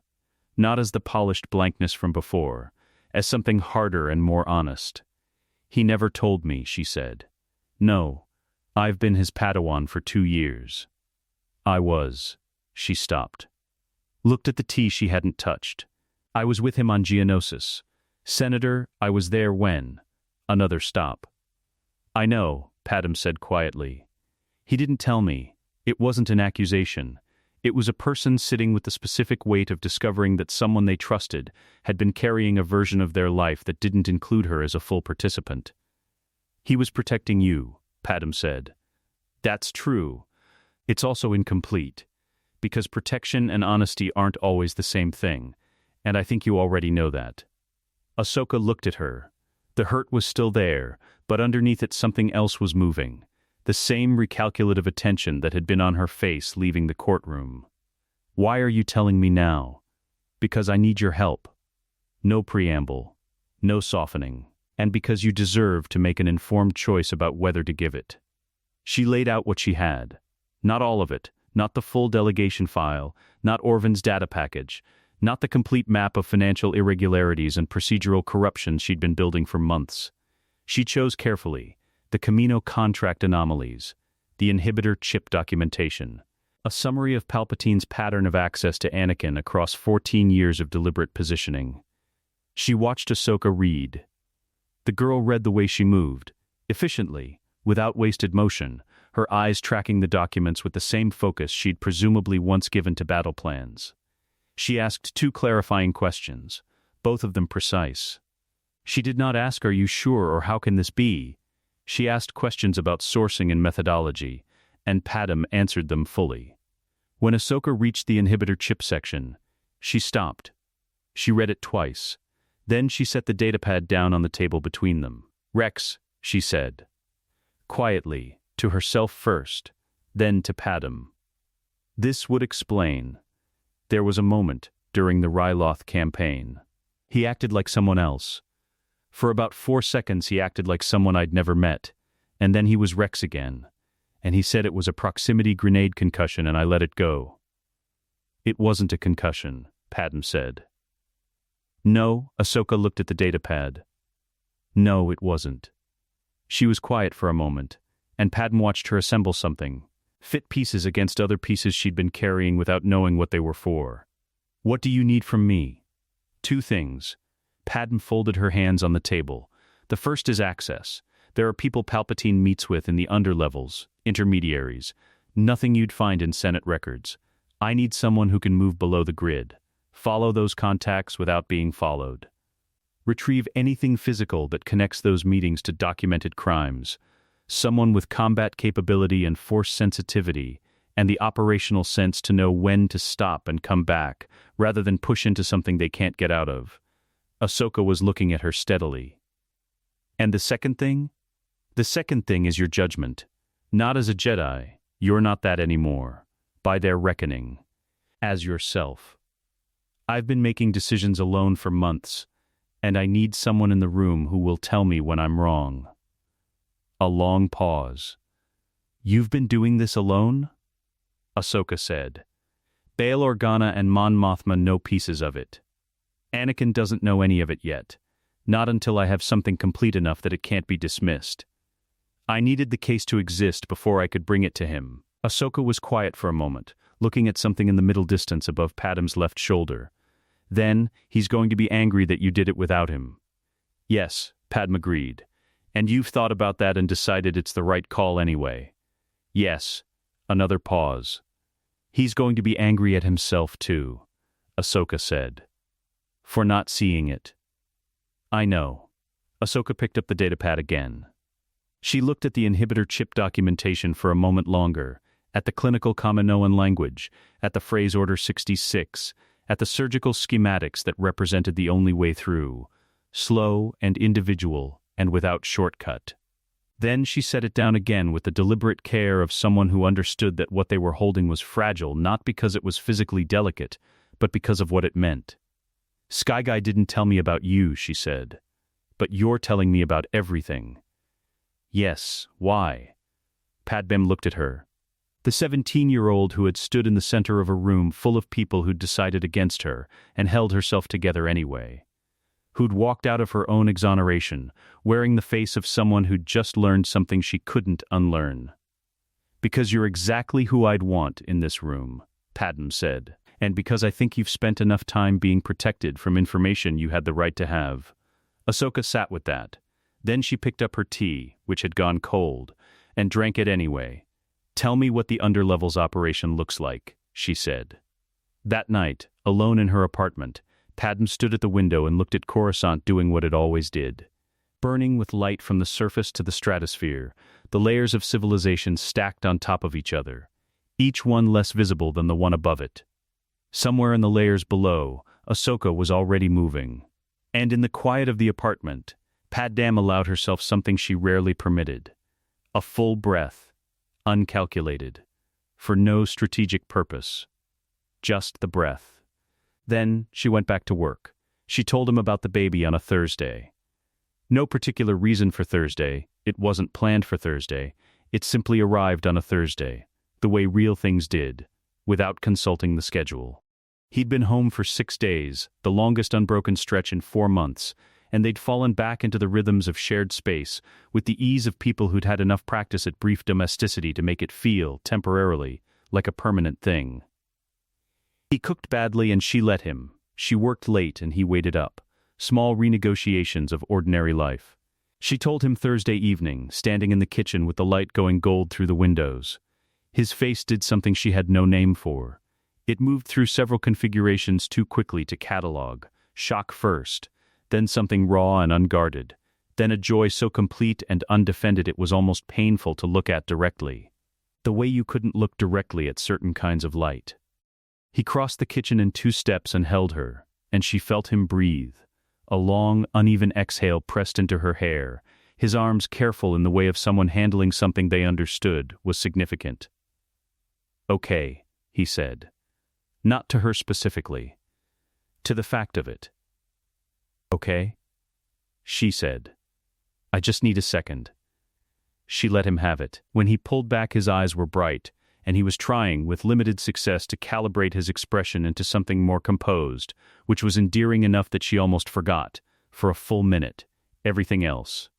Not as the polished blankness from before, as something harder and more honest. "He never told me," she said. "No, I've been his Padawan for 2 years. I was." She stopped. Looked at the tea she hadn't touched. "I was with him on Geonosis. Senator, I was there when." Another stop. "I know," Padmé said quietly. "He didn't tell me. It wasn't an accusation. It was a person sitting with the specific weight of discovering that someone they trusted had been carrying a version of their life that didn't include her as a full participant." "He was protecting you," Padmé said. "That's true. It's also incomplete. Because protection and honesty aren't always the same thing, and I think you already know that." Ahsoka looked at her. The hurt was still there, but underneath it something else was moving. The same recalculative attention that had been on her face leaving the courtroom. "Why are you telling me now?" "Because I need your help." No preamble. No softening. "And because you deserve to make an informed choice about whether to give it." She laid out what she had. Not all of it, Not the full delegation file, not Orvan's data package, not the complete map of financial irregularities and procedural corruption she'd been building for months. She chose carefully the Camino contract anomalies, the inhibitor chip documentation, a summary of Palpatine's pattern of access to Anakin across 14 years of deliberate positioning. She watched Ahsoka read. The girl read the way she moved, efficiently, without wasted motion, her eyes tracking the documents with the same focus she'd presumably once given to battle plans. She asked 2 clarifying questions, both of them precise. She did not ask, "Are you sure?" or "How can this be?" She asked questions about sourcing and methodology, and Padmé answered them fully. When Ahsoka reached the inhibitor chip section, she stopped. She read it twice. Then she set the datapad down on the table between them. "Rex," she said. Quietly, to herself first, then to Padmé. This would explain. There was a moment during the Ryloth campaign. He acted like someone else. For about 4 seconds he acted like someone I'd never met, and then he was Rex again. And he said it was a proximity grenade concussion and I let it go. "It wasn't a concussion," Padmé said. "No," Ahsoka looked at the datapad. "No, it wasn't." She was quiet for a moment, and Padmé watched her assemble something, fit pieces against other pieces she'd been carrying without knowing what they were for. "What do you need from me?" "2 things. Padmé folded her hands on the table. "The first is access. There are people Palpatine meets with in the underlevels, intermediaries. Nothing you'd find in Senate records. I need someone who can move below the grid. Follow those contacts without being followed. Retrieve anything physical that connects those meetings to documented crimes. Someone with combat capability and force sensitivity, and the operational sense to know when to stop and come back, rather than push into something they can't get out of." Ahsoka was looking at her steadily. "And the second thing?" "The second thing is your judgment. Not as a Jedi, you're not that anymore. By their reckoning. As yourself. I've been making decisions alone for months, and I need someone in the room who will tell me when I'm wrong." A long pause. "You've been doing this alone?" Ahsoka said. "Bail Organa and Mon Mothma know pieces of it. Anakin doesn't know any of it yet. Not until I have something complete enough that it can't be dismissed. I needed the case to exist before I could bring it to him." Ahsoka was quiet for a moment, looking at something in the middle distance above Padmé's left shoulder. "Then, he's going to be angry that you did it without him." "Yes," Padmé agreed. "And you've thought about that and decided it's the right call anyway." "Yes." Another pause. "He's going to be angry at himself too," Ahsoka said. "For not seeing it." "I know." Ahsoka picked up the datapad again. She looked at the inhibitor chip documentation for a moment longer, at the clinical Kaminoan language, at the phrase Order 66, at the surgical schematics that represented the only way through, slow and individual and without shortcut. Then she set it down again with the deliberate care of someone who understood that what they were holding was fragile not because it was physically delicate, but because of what it meant. "Sky Guy didn't tell me about you," she said. "But you're telling me about everything." "Yes, why?" Padmé looked at her. The 17-year-old who had stood in the center of a room full of people who'd decided against her and held herself together anyway. Who'd walked out of her own exoneration, wearing the face of someone who'd just learned something she couldn't unlearn. "Because you're exactly who I'd want in this room," Padmé said. "And because I think you've spent enough time being protected from information you had the right to have." Ahsoka sat with that. Then she picked up her tea, which had gone cold, and drank it anyway. "Tell me what the underlevels operation looks like," she said. That night, alone in her apartment, Padmé stood at the window and looked at Coruscant doing what it always did. Burning with light from the surface to the stratosphere, the layers of civilization stacked on top of each other, each one less visible than the one above it. Somewhere in the layers below, Ahsoka was already moving. And in the quiet of the apartment, Padmé allowed herself something she rarely permitted. A full breath, uncalculated, for no strategic purpose. Just the breath. Then she went back to work. She told him about the baby on a Thursday. No particular reason for Thursday, it wasn't planned for Thursday, it simply arrived on a Thursday. the way real things did, without consulting the schedule. He'd been home for 6 days, the longest unbroken stretch in 4 months, and they'd fallen back into the rhythms of shared space, with the ease of people who'd had enough practice at brief domesticity to make it feel, temporarily, like a permanent thing. He cooked badly and she let him. She worked late and he waited up. Small renegotiations of ordinary life. She told him Thursday evening, standing in the kitchen with the light going gold through the windows. His face did something she had no name for. It moved through several configurations too quickly to catalog. Shock first, then something raw and unguarded, then a joy so complete and undefended it was almost painful to look at directly. The way you couldn't look directly at certain kinds of light. He crossed the kitchen in 2 steps and held her, and she felt him breathe. A long, uneven exhale pressed into her hair. His arms, careful in the way of someone handling something they understood, was significant. "Okay," he said. Not to her specifically. To the fact of it. "Okay?" She said. "I just need a second." She let him have it. When he pulled back, his eyes were bright, and he was trying, with limited success, to calibrate his expression into something more composed, which was endearing enough that she almost forgot, for a full minute, everything else.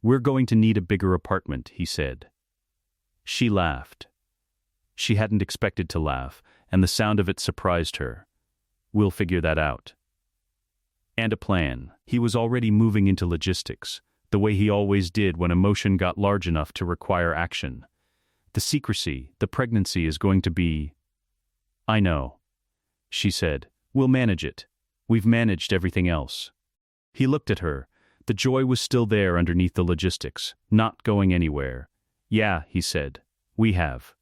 "We're going to need a bigger apartment," he said. She laughed. She hadn't expected to laugh, and the sound of it surprised her. "We'll figure that out." And a plan. He was already moving into logistics, the way he always did when emotion got large enough to require action. "The secrecy, the pregnancy is going to be—" "I know," she said. "We'll manage it. We've managed everything else." He looked at her. The joy was still there underneath the logistics, not going anywhere. "Yeah," he said. "We have."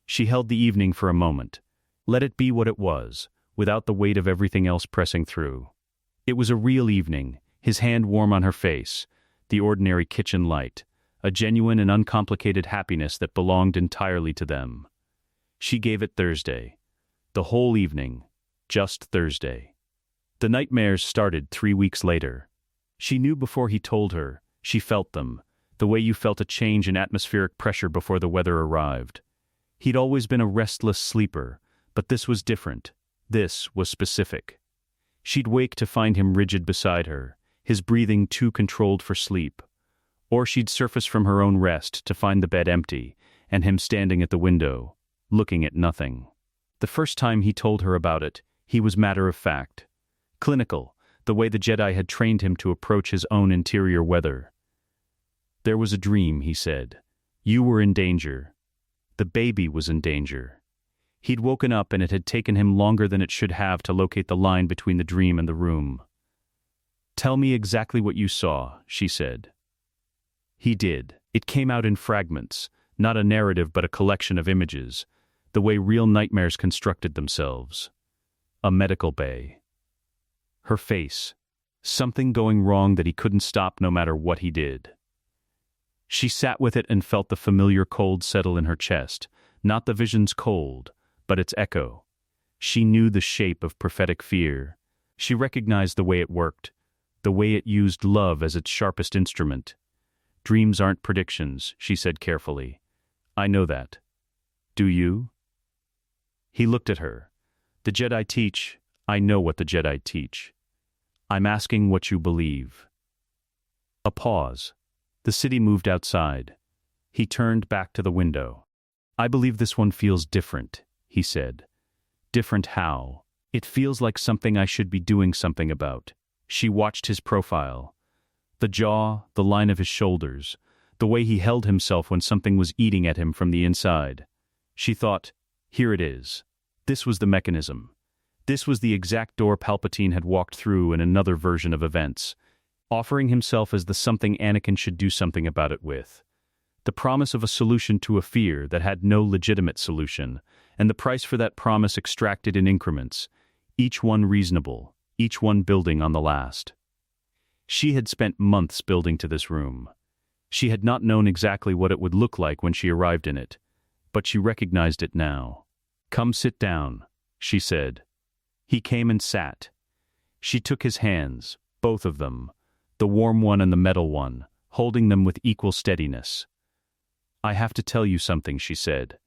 She held the evening for a moment. Let it be what it was, without the weight of everything else pressing through. It was a real evening, his hand warm on her face, the ordinary kitchen light, a genuine and uncomplicated happiness that belonged entirely to them. She gave it Thursday. The whole evening. Just Thursday. The nightmares started 3 weeks later. She knew before he told her. She felt them, the way you felt a change in atmospheric pressure before the weather arrived. He'd always been a restless sleeper, but this was different. This was specific. She'd wake to find him rigid beside her, his breathing too controlled for sleep. Or she'd surface from her own rest to find the bed empty, and him standing at the window, looking at nothing. The first time he told her about it, he was matter-of-fact. Clinical, the way the Jedi had trained him to approach his own interior weather. "There was a dream," he said. "You were in danger. The baby was in danger." He'd woken up and it had taken him longer than it should have to locate the line between the dream and the room. "Tell me exactly what you saw," she said. He did. It came out in fragments, not a narrative but a collection of images, the way real nightmares constructed themselves. A medical bay. Her face. Something going wrong that he couldn't stop no matter what he did. She sat with it and felt the familiar cold settle in her chest, not the vision's cold, but its echo. She knew the shape of prophetic fear. She recognized the way it worked, the way it used love as its sharpest instrument. "Dreams aren't predictions," she said carefully. "I know that. Do you?" He looked at her. "The Jedi teach. I know what the Jedi teach. I'm asking what you believe." A pause. The city moved outside. He turned back to the window. "I believe this one feels different," he said. "Different how? It feels like something I should be doing something about." She watched his profile. The jaw, the line of his shoulders, the way he held himself when something was eating at him from the inside. She thought, here it is. This was the mechanism. This was the exact door Palpatine had walked through in another version of events, offering himself as the something Anakin should do something about it with. The promise of a solution to a fear that had no legitimate solution, and the price for that promise extracted in increments, each one reasonable, each one building on the last. She had spent months building to this room. She had not known exactly what it would look like when she arrived in it, but she recognized it now. "Come sit down," she said. He came and sat. She took his hands, both of them, the warm one and the metal one, holding them with equal steadiness. "I have to tell you something," she said.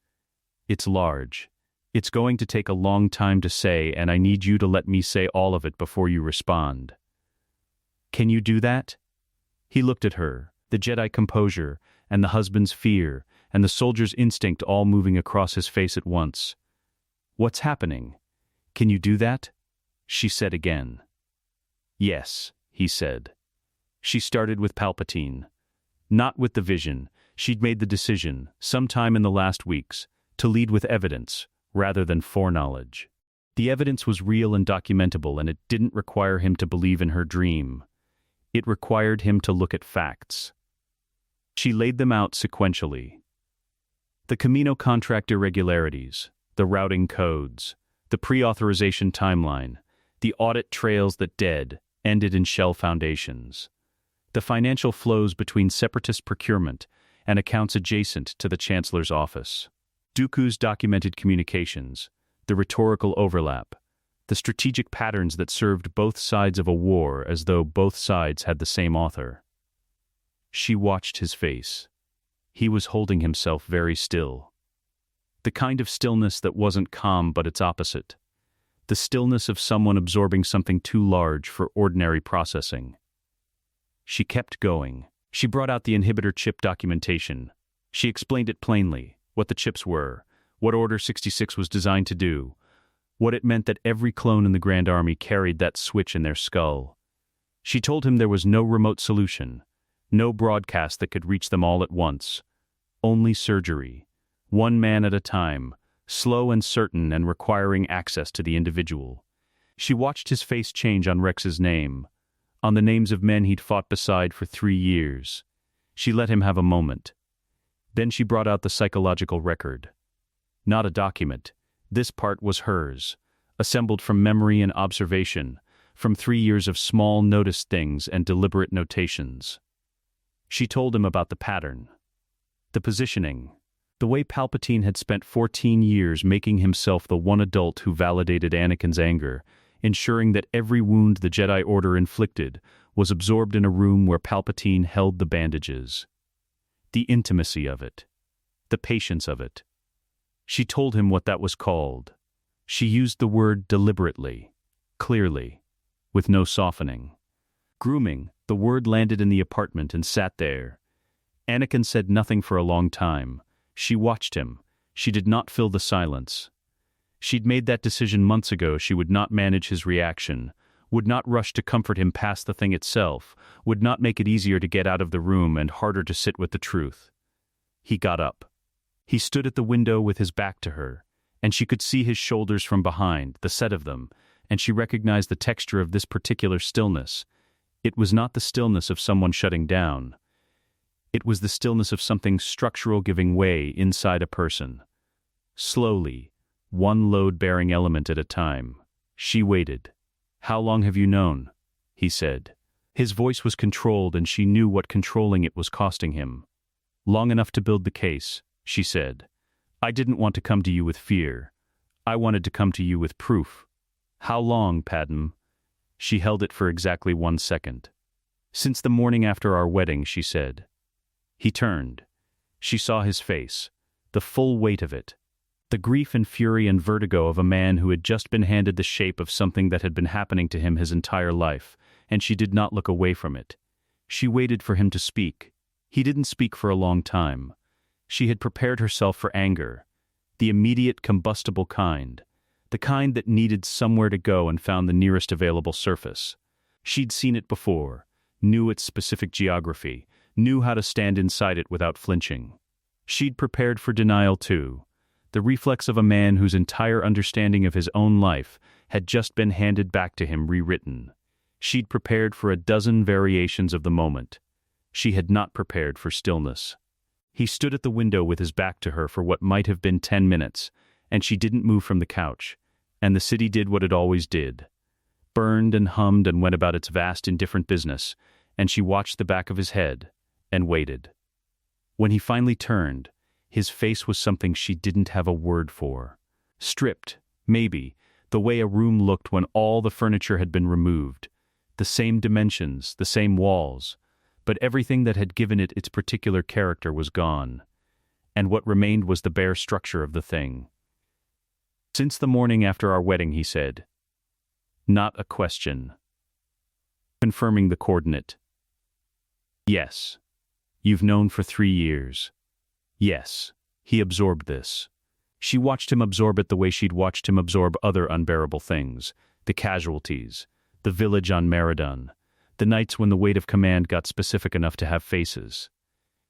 It's large. It's going to take a long time to say, and I need you to let me say all of it before you respond. Can you do that? He looked at her, the Jedi composure, and the husband's fear, and the soldier's instinct all moving across his face at once. What's happening? Can you do that? She said again. Yes, he said. She started with Palpatine. Not with the vision. She'd made the decision, sometime in the last weeks, to lead with evidence, rather than foreknowledge. The evidence was real and documentable, and it didn't require him to believe in her dream. It required him to look at facts. She laid them out sequentially. The Camino contract irregularities, the routing codes, the pre-authorization timeline, the audit trails that ended in shell foundations, the financial flows between separatist procurement and accounts adjacent to the Chancellor's office, Dooku's documented communications, the rhetorical overlap, the strategic patterns that served both sides of a war as though both sides had the same author. She watched his face. He was holding himself very still. The kind of stillness that wasn't calm but its opposite. The stillness of someone absorbing something too large for ordinary processing. She kept going. She brought out the inhibitor chip documentation. She explained it plainly, what the chips were, what Order 66 was designed to do, what it meant that every clone in the Grand Army carried that switch in their skull. She told him there was no remote solution, no broadcast that could reach them all at once. Only surgery, one man at a time, slow and certain and requiring access to the individual. She watched his face change on Rex's name, on the names of men he'd fought beside for 3 years. She let him have a moment. Then she brought out the psychological record. Not a document. This part was hers, assembled from memory and observation, from 3 years of small noticed things and deliberate notations. She told him about the pattern, the positioning, the way Palpatine had spent 14 years making himself the one adult who validated Anakin's anger, ensuring that every wound the Jedi Order inflicted was absorbed in a room where Palpatine held the bandages. The intimacy of it, the patience of it. She told him what that was called. She used the word deliberately, clearly, with no softening. Grooming, the word landed in the apartment and sat there. Anakin said nothing for a long time. She watched him. She did not fill the silence. She'd made that decision months ago. She would not manage his reaction, would not rush to comfort him past the thing itself, would not make it easier to get out of the room and harder to sit with the truth. He got up. He stood at the window with his back to her, and she could see his shoulders from behind, the set of them, and she recognized the texture of this particular stillness. It was not the stillness of someone shutting down. It was the stillness of something structural giving way inside a person. Slowly, one load-bearing element at a time. She waited. "How long have you known?" he said. His voice was controlled, and she knew what controlling it was costing him. "Long enough to build the case," she said. "I didn't want to come to you with fear. I wanted to come to you with proof." "How long, Padmé?" She held it for exactly 1 second. "Since the morning after our wedding," she said. He turned. She saw his face, the full weight of it, the grief and fury and vertigo of a man who had just been handed the shape of something that had been happening to him his entire life, and she did not look away from it. She waited for him to speak. He didn't speak for a long time. She had prepared herself for anger, the immediate combustible kind, the kind that needed somewhere to go and found the nearest available surface. She'd seen it before, knew its specific geography, knew how to stand inside it without flinching. She'd prepared for denial too, the reflex of a man whose entire understanding of his own life had just been handed back to him rewritten. She'd prepared for a dozen variations of the moment. She had not prepared for stillness. He stood at the window with his back to her for what might have been 10 minutes, and she didn't move from the couch, and the city did what it always did. Burned and hummed and went about its vast indifferent business, and she watched the back of his head, and waited. When he finally turned, his face was something she didn't have a word for. Stripped, maybe, the way a room looked when all the furniture had been removed. The same dimensions, the same walls, but everything that had given it its particular character was gone. and what remained was the bare structure of the thing. "Since the morning after our wedding," he said. Not a question. Confirming the coordinate. "Yes. You've known for 3 years." Yes. He absorbed this. She watched him absorb it the way she'd watched him absorb other unbearable things. The casualties. The village on Meriden. The nights when the weight of command got specific enough to have faces.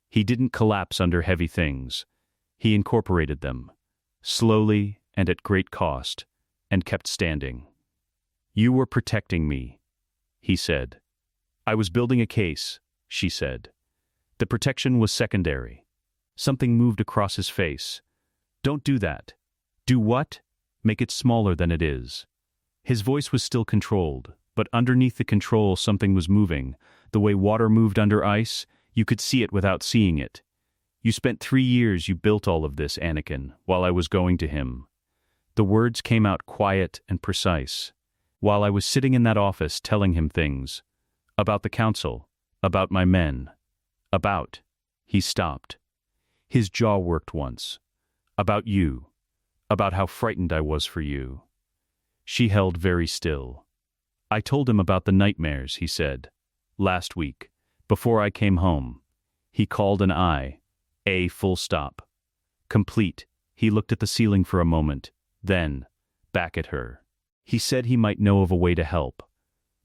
He didn't collapse under heavy things. He incorporated them. Slowly and at great cost. And kept standing. "You were protecting me," he said. "I was building a case," she said. The protection was secondary. Something moved across his face. "Don't do that." "Do what?" "Make it smaller than it is." His voice was still controlled, but underneath the control something was moving. The way water moved under ice, you could see it without seeing it. "You spent 3 years, you built all of this, Anakin, while I was going to him." The words came out quiet and precise. "While I was sitting in that office telling him things. About the council. About my men. About." He stopped. His jaw worked once. "About you. About how frightened I was for you." She held very still. "I told him about the nightmares," he said. "Last week. Before I came home." He called an I. A full stop. Complete. He looked at the ceiling for a moment. Then, back at her. He said he might know of a way to help.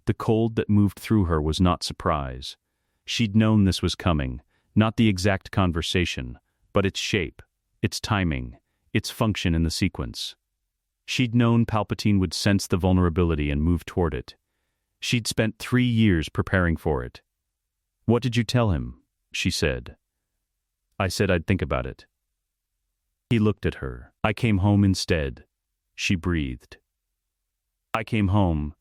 The cold that moved through her was not surprise. She'd known this was coming, not the exact conversation, but its shape, its timing, its function in the sequence. She'd known Palpatine would sense the vulnerability and move toward it. She'd spent 3 years preparing for it. "What did you tell him?" she said. "I said I'd think about it." He looked at her. "I came home instead," she breathed. "I came home,"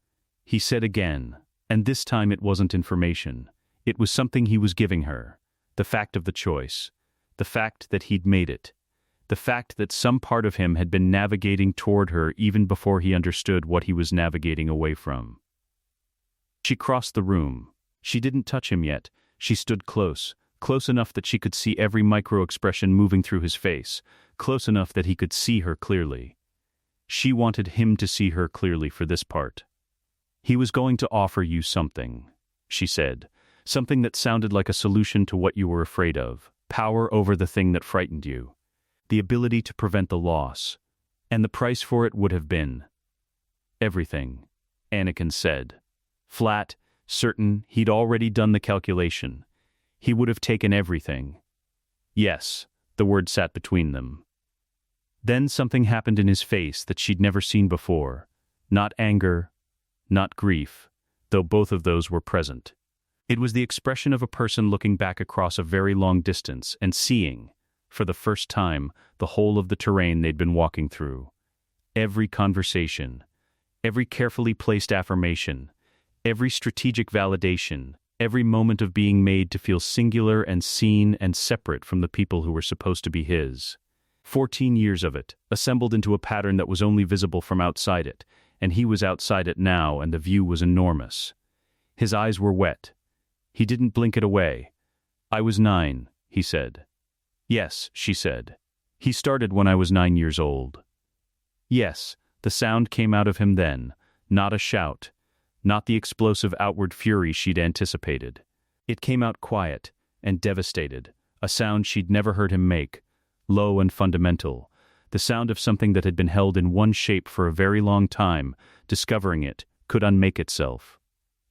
he said again, and this time it wasn't information. It was something he was giving her. The fact of the choice. The fact that he'd made it. The fact that some part of him had been navigating toward her even before he understood what he was navigating away from. She crossed the room. She didn't touch him yet. She stood close enough that she could see every micro-expression moving through his face, close enough that he could see her clearly. She wanted him to see her clearly for this part. "He was going to offer you something," she said. "Something that sounded like a solution to what you were afraid of. Power over the thing that frightened you. The ability to prevent the loss. And the price for it would have been everything," Anakin said. Flat, certain, he'd already done the calculation. He would have taken everything. Yes, the word sat between them. Then something happened in his face that she'd never seen before. Not anger, not grief, though both of those were present. It was the expression of a person looking back across a very long distance and seeing, for the first time, the whole of the terrain they'd been walking through. Every conversation, every carefully placed affirmation, every strategic validation, every moment of being made to feel singular and seen and separate from the people who were supposed to be his. 14 years of it, assembled into a pattern that was only visible from outside it, and he was outside it now, and the view was enormous. His eyes were wet. He didn't blink it away. "I was 9, he said. "Yes," she said. "He started when I was 9 years old." Yes, the sound came out of him then, not a shout, not the explosive outward fury she'd anticipated. It came out quiet and devastated, a sound she'd never heard him make, low and fundamental, the sound of something that had been held in one shape for a very long time, discovering it, could unmake itself.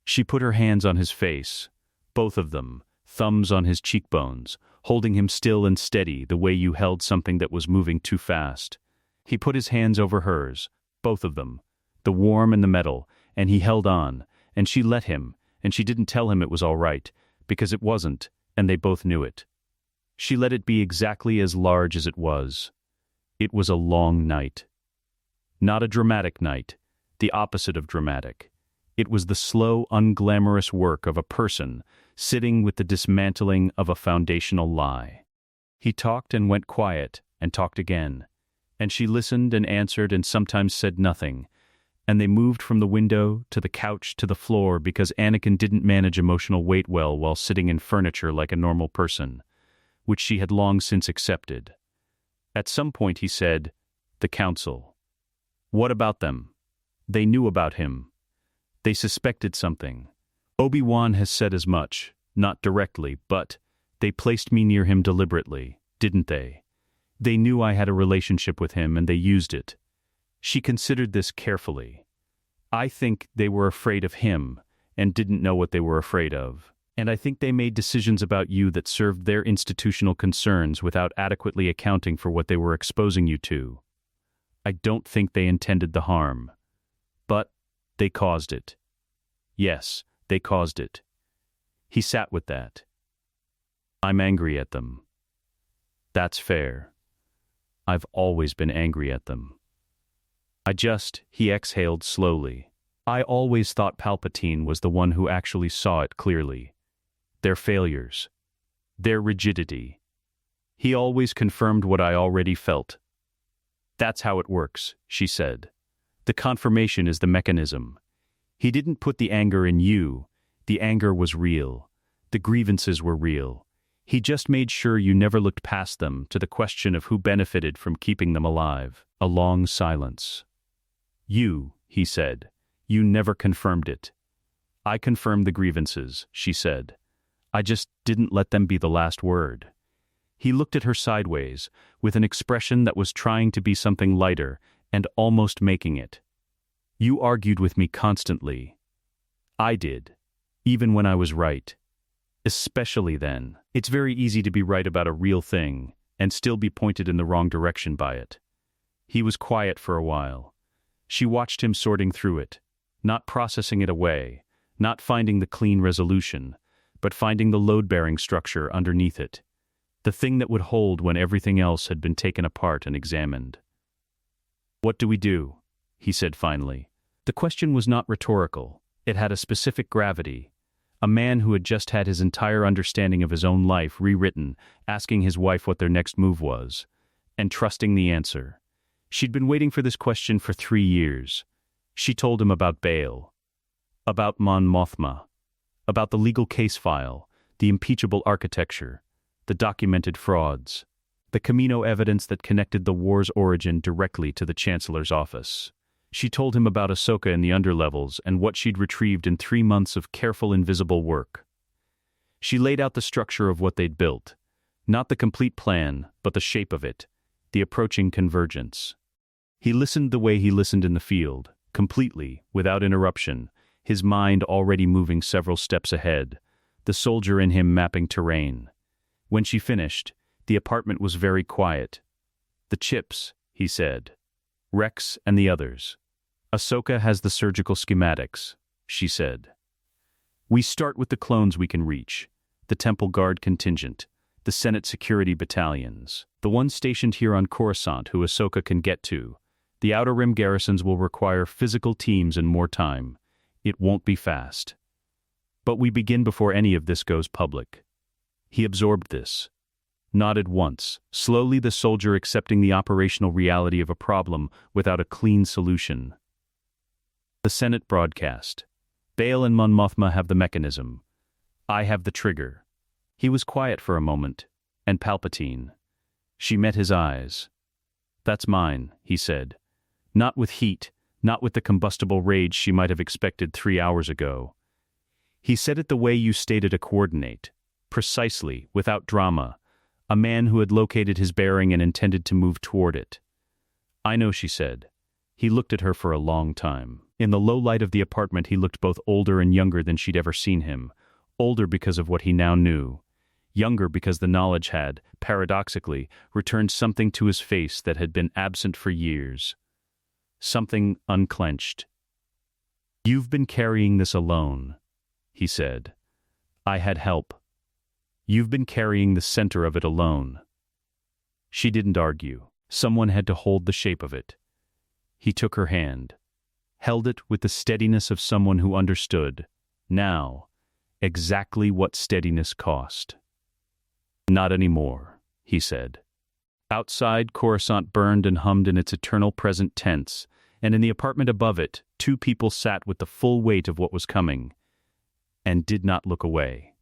She put her hands on his face, both of them, thumbs on his cheekbones, holding him still and steady the way you held something that was moving too fast. He put his hands over hers, both of them, the warm and the metal, and he held on, and she let him, and she didn't tell him it was all right, because it wasn't, and they both knew it. She let it be exactly as large as it was. It was a long night. Not a dramatic night, the opposite of dramatic. It was the slow, unglamorous work of a person sitting with the dismantling of a foundational lie. He talked and went quiet, and talked again, and she listened and answered and sometimes said nothing, and they moved from the window to the couch to the floor because Anakin didn't manage emotional weight well while sitting in furniture like a normal person, which she had long since accepted. At some point he said, "The Council. What about them? They knew about him. They suspected something. Obi-Wan has said as much, not directly, but they placed me near him deliberately, didn't they? They knew I had a relationship with him and they used it." She considered this carefully. "I think they were afraid of him and didn't know what they were afraid of. And I think they made decisions about you that served their institutional concerns without adequately accounting for what they were exposing you to. I don't think they intended the harm. But they caused it. Yes, they caused it." He sat with that. "I'm angry at them." "That's fair. I've always been angry at them. He exhaled slowly. "I always thought Palpatine was the one who actually saw it clearly. Their failures. Their rigidity. He always confirmed what I already felt." "That's how it works," she said. "The confirmation is the mechanism. He didn't put the anger in you. The anger was real. The grievances were real. He just made sure you never looked past them to the question of who benefited from keeping them alive." A long silence. "You," he said. "You never confirmed it." "I confirmed the grievances," she said. "I just didn't let them be the last word." He looked at her sideways, with an expression that was trying to be something lighter and almost making it. "You argued with me constantly. I did, even when I was right. Especially then. It's very easy to be right about a real thing and still be pointed in the wrong direction by it." He was quiet for a while. She watched him sorting through it, not processing it away, not finding the clean resolution, but finding the load-bearing structure underneath it, the thing that would hold when everything else had been taken apart and examined. "What do we do?" he said finally. The question was not rhetorical. It had a specific gravity. A man who had just had his entire understanding of his own life rewritten, asking his wife what their next move was, and trusting the answer. She'd been waiting for this question for 3 years. She told him about Bail, about Mon Mothma, about the legal case file, the impeachable architecture, the documented frauds, the Camino evidence that connected the war's origin directly to the Chancellor's office. She told him about Ahsoka in the underlevels and what she'd retrieved in 3 months of careful invisible work. She laid out the structure of what they'd built, not the complete plan, but the shape of it, the approaching convergence. He listened the way he listened in the field, completely, without interruption, his mind already moving several steps ahead, the soldier in him mapping terrain. When she finished, the apartment was very quiet. "The chips," he said. "Rex and the others. Ahsoka has the surgical schematics," she said. "We start with the clones we can reach, the Temple Guard contingent, the Senate security battalions, the ones stationed here on Coruscant who Ahsoka can get to. The Outer Rim garrisons will require physical teams and more time. It won't be fast. But we begin before any of this goes public." He absorbed this. Nodded once, slowly the soldier accepting the operational reality of a problem without a clean solution. "The Senate broadcast. Bail and Mon Mothma have the mechanism. I have the trigger." He was quiet for a moment. "And Palpatine." She met his eyes. "That's mine," he said. Not with heat, not with the combustible rage she might have expected 3 hours ago. He said it the way you stated a coordinate. Precisely, without drama. A man who had located his bearing and intended to move toward it. "I know," she said. He looked at her for a long time. In the low light of the apartment he looked both older and younger than she'd ever seen him. Older because of what he now knew. Younger because the knowledge had, paradoxically, returned something to his face that had been absent for years. Something unclenched. "You've been carrying this alone," he said. "I had help. You've been carrying the center of it alone." She didn't argue. Someone had to hold the shape of it. He took her hand. Held it with the steadiness of someone who understood, now, exactly what steadiness cost. "Not anymore," he said. Outside, Coruscant burned and hummed in its eternal present tense, and in the apartment above it, 2 people sat with the full weight of what was coming, and did not look away.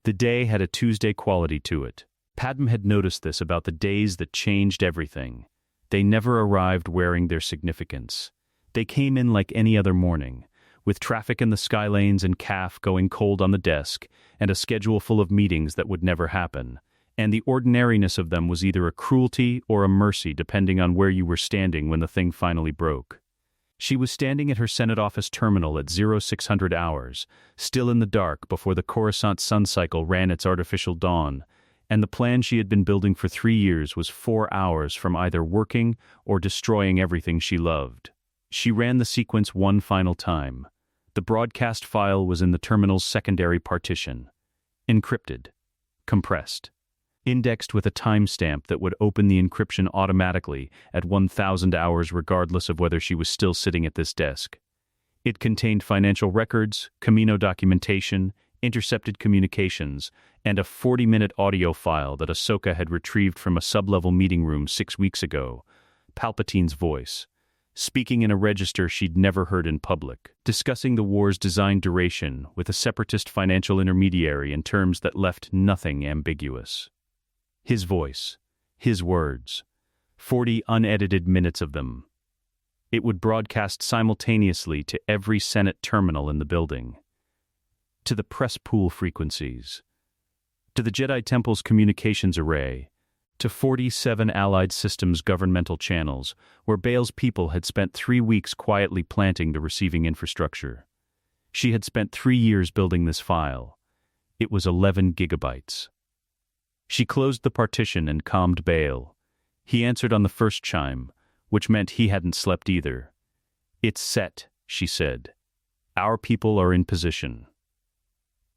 The day had a Tuesday quality to it. Padmé had noticed this about the days that changed everything. They never arrived wearing their significance. They came in like any other morning, with traffic in the sky lanes and CAF going cold on the desk, and a schedule full of meetings that would never happen. And the ordinariness of them was either a cruelty or a mercy depending on where you were standing when the thing finally broke. She was standing at her Senate office terminal at 0600 hours, still in the dark before the Coruscant sun cycle ran its artificial dawn, and the plan she had been building for 3 years was 4 hours from either working or destroying everything she loved. She ran the sequence one final time. The broadcast file was in the terminal's secondary partition. Encrypted. Compressed. Indexed with a timestamp that would open the encryption automatically at 1000 hours regardless of whether she was still sitting at this desk. It contained financial records, Camino documentation, intercepted communications, and a 40-minute audio file that Ahsoka had retrieved from a sub-level meeting room 6 weeks ago. Palpatine's voice, speaking in a register she'd never heard in public, discussing the war's designed duration with a separatist financial intermediary in terms that left nothing ambiguous. His voice, his words, 40 unedited minutes of them. It would broadcast simultaneously to every Senate terminal in the building, to the press pool frequencies, to the Jedi Temple's communications array, to 47 Allied Systems governmental channels, where Bale's people had spent 3 weeks quietly planting the receiving infrastructure. She had spent 3 years building this file. It was 11 gigabytes. She closed the partition and calmed Bale. He answered on the first chime, which meant he hadn't slept either. "It's set," she said. "Our people are in position."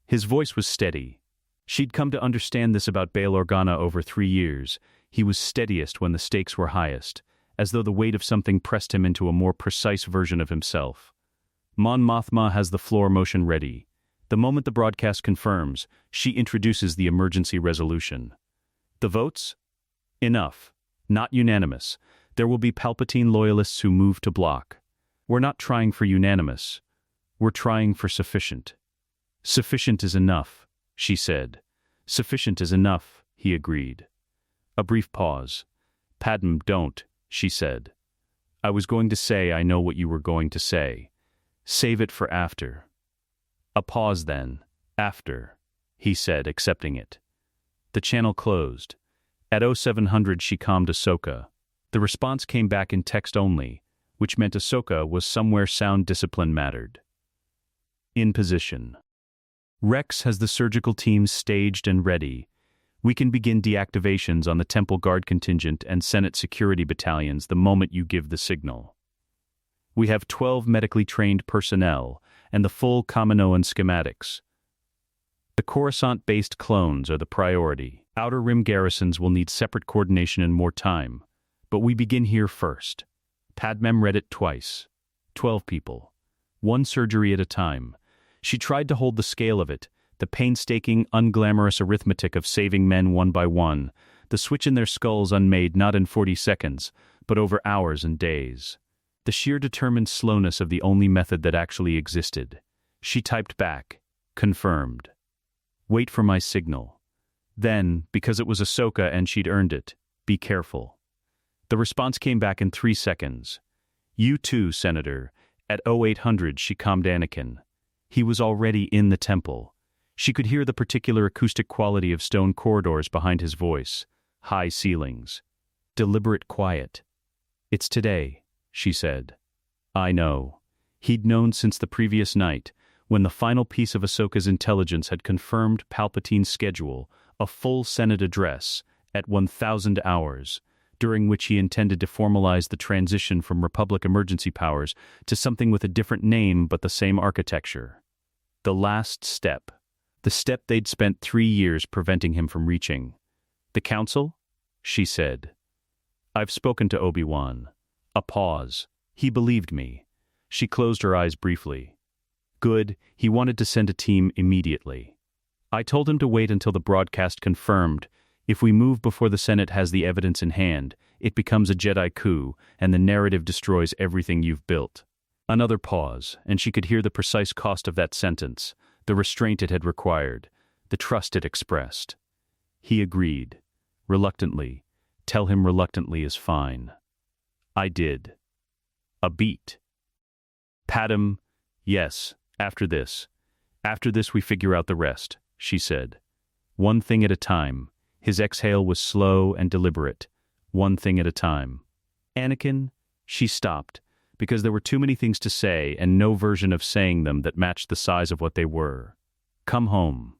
His voice was steady. She'd come to understand this about Bail Organa over 3 years. He was steadiest when the stakes were highest, as though the weight of something pressed him into a more precise version of himself. Mon Mothma has the floor motion ready. The moment the broadcast confirms, she introduces the emergency resolution. The votes? Enough. Not unanimous. There will be Palpatine loyalists who move to block. We're not trying for unanimous. We're trying for sufficient. Sufficient is enough, she said. Sufficient is enough, he agreed. A brief pause. Padmé, don't, she said. I was going to say I know what you were going to say. Save it for after. A pause then. After, he said, accepting it. The channel closed. At 0700 she calmed Ahsoka. The response came back in text only, which meant Ahsoka was somewhere sound discipline mattered. In position. Rex has the surgical teams staged and ready. We can begin deactivations on the Temple Guard contingent and Senate security battalions the moment you give the signal. We have 12 medically trained personnel and the full Kaminoan schematics. The Coruscant-based clones are the priority. Outer Rim garrisons will need separate coordination and more time. But we begin here first. Padmé read it twice. 12 people. 1 surgery at a time. She tried to hold the scale of it, the painstaking, unglamorous arithmetic of saving men one by one, the switch in their skulls unmade not in 40 seconds, but over hours and days. The sheer determined slowness of the only method that actually existed. She typed back, confirmed. Wait for my signal. Then, because it was Ahsoka and she'd earned it, be careful. The response came back in 3 seconds. You too, Senator. At 0800 she calmed Anakin. He was already in the temple. She could hear the particular acoustic quality of stone corridors behind his voice, high ceilings. Deliberate quiet. It's today, she said. I know. He'd known since the previous night, when the final piece of Ahsoka's intelligence had confirmed Palpatine's schedule, a full Senate address, at 1000 hours, during which he intended to formalize the transition from Republic emergency powers to something with a different name but the same architecture. The last step. The step they'd spent 3 years preventing him from reaching. The Council? She said. I've spoken to Obi-Wan. A pause. He believed me. She closed her eyes briefly. Good, he wanted to send a team immediately. I told him to wait until the broadcast confirmed. If we move before the Senate has the evidence in hand, it becomes a Jedi coup, and the narrative destroys everything you've built. Another pause, and she could hear the precise cost of that sentence, the restraint it had required, the trust it expressed. He agreed. reluctantly. Tell him reluctantly is fine. I did. A beat. Padmé, yes, after this. After this we figure out the rest, she said. One thing at a time. His exhale was slow and deliberate. One thing at a time. Anakin, she stopped, because there were too many things to say and no version of saying them that matched the size of what they were. Come home.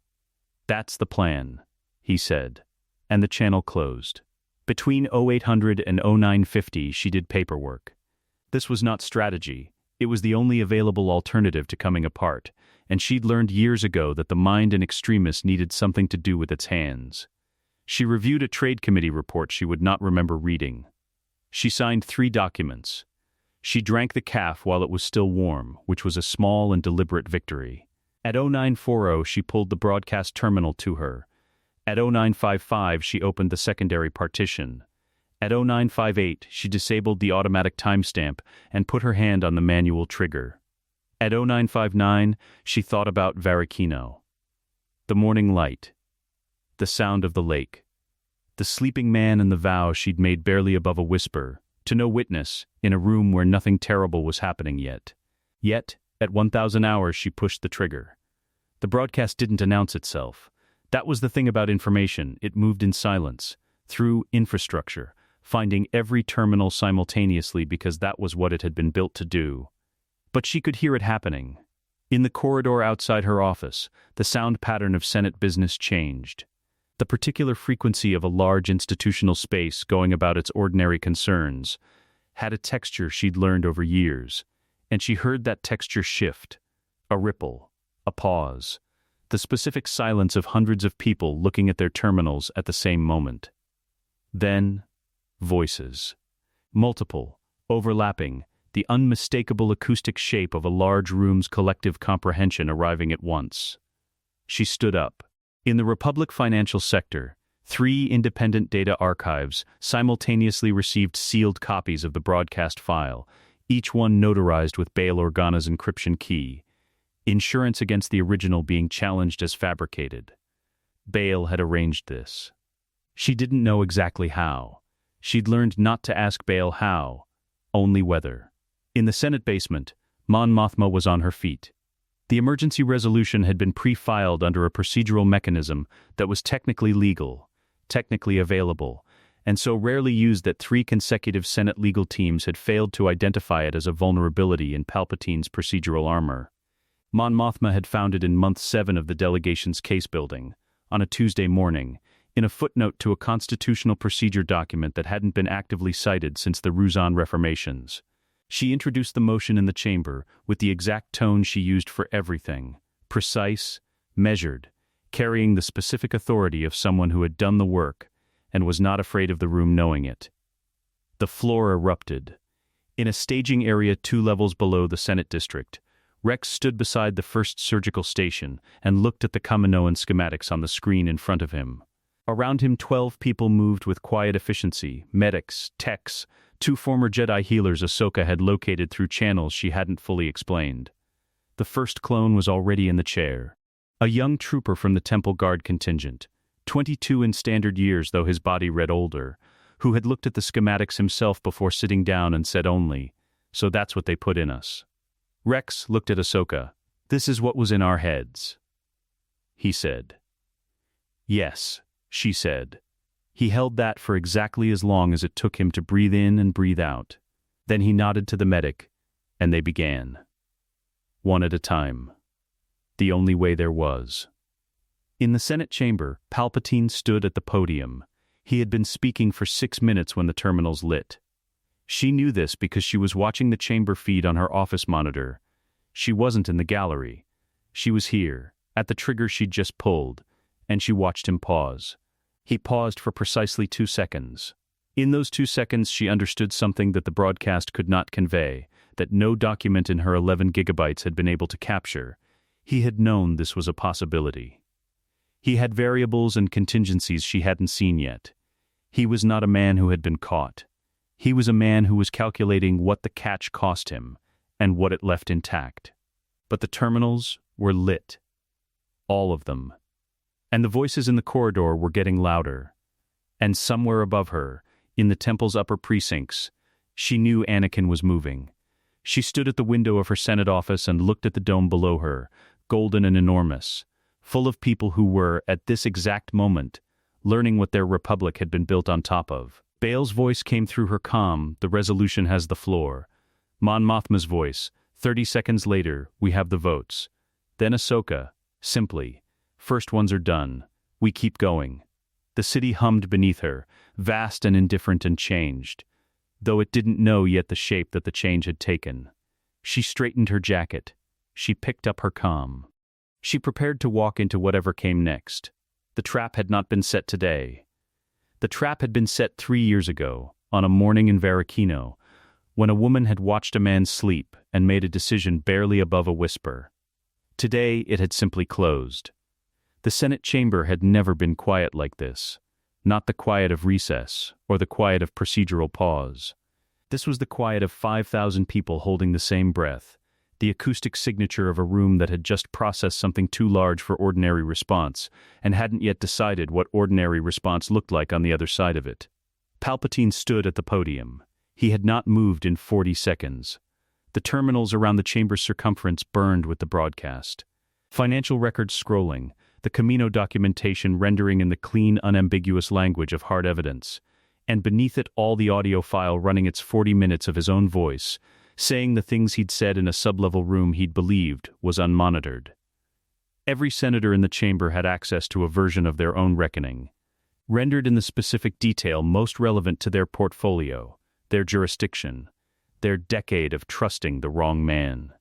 That's the plan, he said, and the channel closed. Between 0800 and 0950 she did paperwork. This was not strategy, it was the only available alternative to coming apart, and she'd learned years ago that the mind in extremis needed something to do with its hands. She reviewed a trade committee report she would not remember reading. She signed 3 documents. She drank the caf while it was still warm, which was a small and deliberate victory. At 0940 she pulled the broadcast terminal to her. At 0955 she opened the secondary partition. At 0958 she disabled the automatic timestamp and put her hand on the manual trigger. At 0959 she thought about Varikino. The morning light. The sound of the lake. The sleeping man and the vow she'd made barely above a whisper, to no witness, in a room where nothing terrible was happening yet. Yet, at 1000 hours she pushed the trigger. The broadcast didn't announce itself. That was the thing about information, it moved in silence, through infrastructure, finding every terminal simultaneously because that was what it had been built to do. But she could hear it happening. In the corridor outside her office, the sound pattern of Senate business changed. The particular frequency of a large institutional space going about its ordinary concerns had a texture she'd learned over years, and she heard that texture shift. A ripple, a pause, the specific silence of hundreds of people looking at their terminals at the same moment. Then, voices. Multiple, overlapping, the unmistakable acoustic shape of a large room's collective comprehension arriving at once. She stood up. In the Republic financial sector, 3 independent data archives simultaneously received sealed copies of the broadcast file, each one notarized with Bail Organa's encryption key, insurance against the original being challenged as fabricated. Bail had arranged this. She didn't know exactly how. She'd learned not to ask Bail how, only whether. In the Senate basement, Mon Mothma was on her feet. The emergency resolution had been pre-filed under a procedural mechanism that was technically legal, technically available, and so rarely used that 3 consecutive Senate legal teams had failed to identify it as a vulnerability in Palpatine's procedural armor. Mon Mothma had found it in month 7 of the delegation's case building, on a Tuesday morning, in a footnote to a constitutional procedure document that hadn't been actively cited since the Ruzan reformations. She introduced the motion in the chamber with the exact tone she used for everything, precise, measured, carrying the specific authority of someone who had done the work and was not afraid of the room knowing it. The floor erupted. In a staging area 2 levels below the Senate district, Rex stood beside the first surgical station and looked at the Kaminoan schematics on the screen in front of him. Around him 12 people moved with quiet efficiency, medics, techs, 2 former Jedi healers Ahsoka had located through channels she hadn't fully explained. The first clone was already in the chair. A young trooper from the Temple Guard contingent, 22 in standard years though his body read older, who had looked at the schematics himself before sitting down and said only, "So that's what they put in us." Rex looked at Ahsoka. "This is what was in our heads," he said. "Yes," she said. He held that for exactly as long as it took him to breathe in and breathe out. Then he nodded to the medic, and they began. One at a time. The only way there was. In the Senate chamber, Palpatine stood at the podium. He had been speaking for 6 minutes when the terminals lit. She knew this because she was watching the chamber feed on her office monitor. She wasn't in the gallery. She was here, at the trigger she'd just pulled, and she watched him pause. He paused for precisely 2 seconds. In those 2 seconds she understood something that the broadcast could not convey, that no document in her 11 gigabytes had been able to capture. He had known this was a possibility. He had variables and contingencies she hadn't seen yet. He was not a man who had been caught. He was a man who was calculating what the catch cost him, and what it left intact. But the terminals were lit. All of them. And the voices in the corridor were getting louder. And somewhere above her, in the temple's upper precincts, she knew Anakin was moving. She stood at the window of her Senate office and looked at the dome below her, golden and enormous, full of people who were, at this exact moment, learning what their republic had been built on top of. Bael's voice came through her calm, "The resolution has the floor." Mon Mothma's voice, 30 seconds later, "We have the votes." Then Ahsoka, simply, "First ones are done. We keep going." The city hummed beneath her, vast and indifferent and changed, though it didn't know yet the shape that the change had taken. She straightened her jacket. She picked up her calm. She prepared to walk into whatever came next. The trap had not been set today. The trap had been set 3 years ago, on a morning in Varakino, when a woman had watched a man sleep and made a decision barely above a whisper. Today it had simply closed. The Senate chamber had never been quiet like this. Not the quiet of recess, or the quiet of procedural pause. This was the quiet of 5,000 people holding the same breath, the acoustic signature of a room that had just processed something too large for ordinary response, and hadn't yet decided what ordinary response looked like on the other side of it. Palpatine stood at the podium. He had not moved in 40 seconds. The terminals around the chamber's circumference burned with the broadcast. Financial records scrolling, the Camino documentation rendering in the clean, unambiguous language of hard evidence, and beneath it all the audio file running its 40 minutes of his own voice, saying the things he'd said in a sub-level room he'd believed was unmonitored. Every senator in the chamber had access to a version of their own reckoning, rendered in the specific detail most relevant to their portfolio, their jurisdiction, their decade of trusting the wrong man.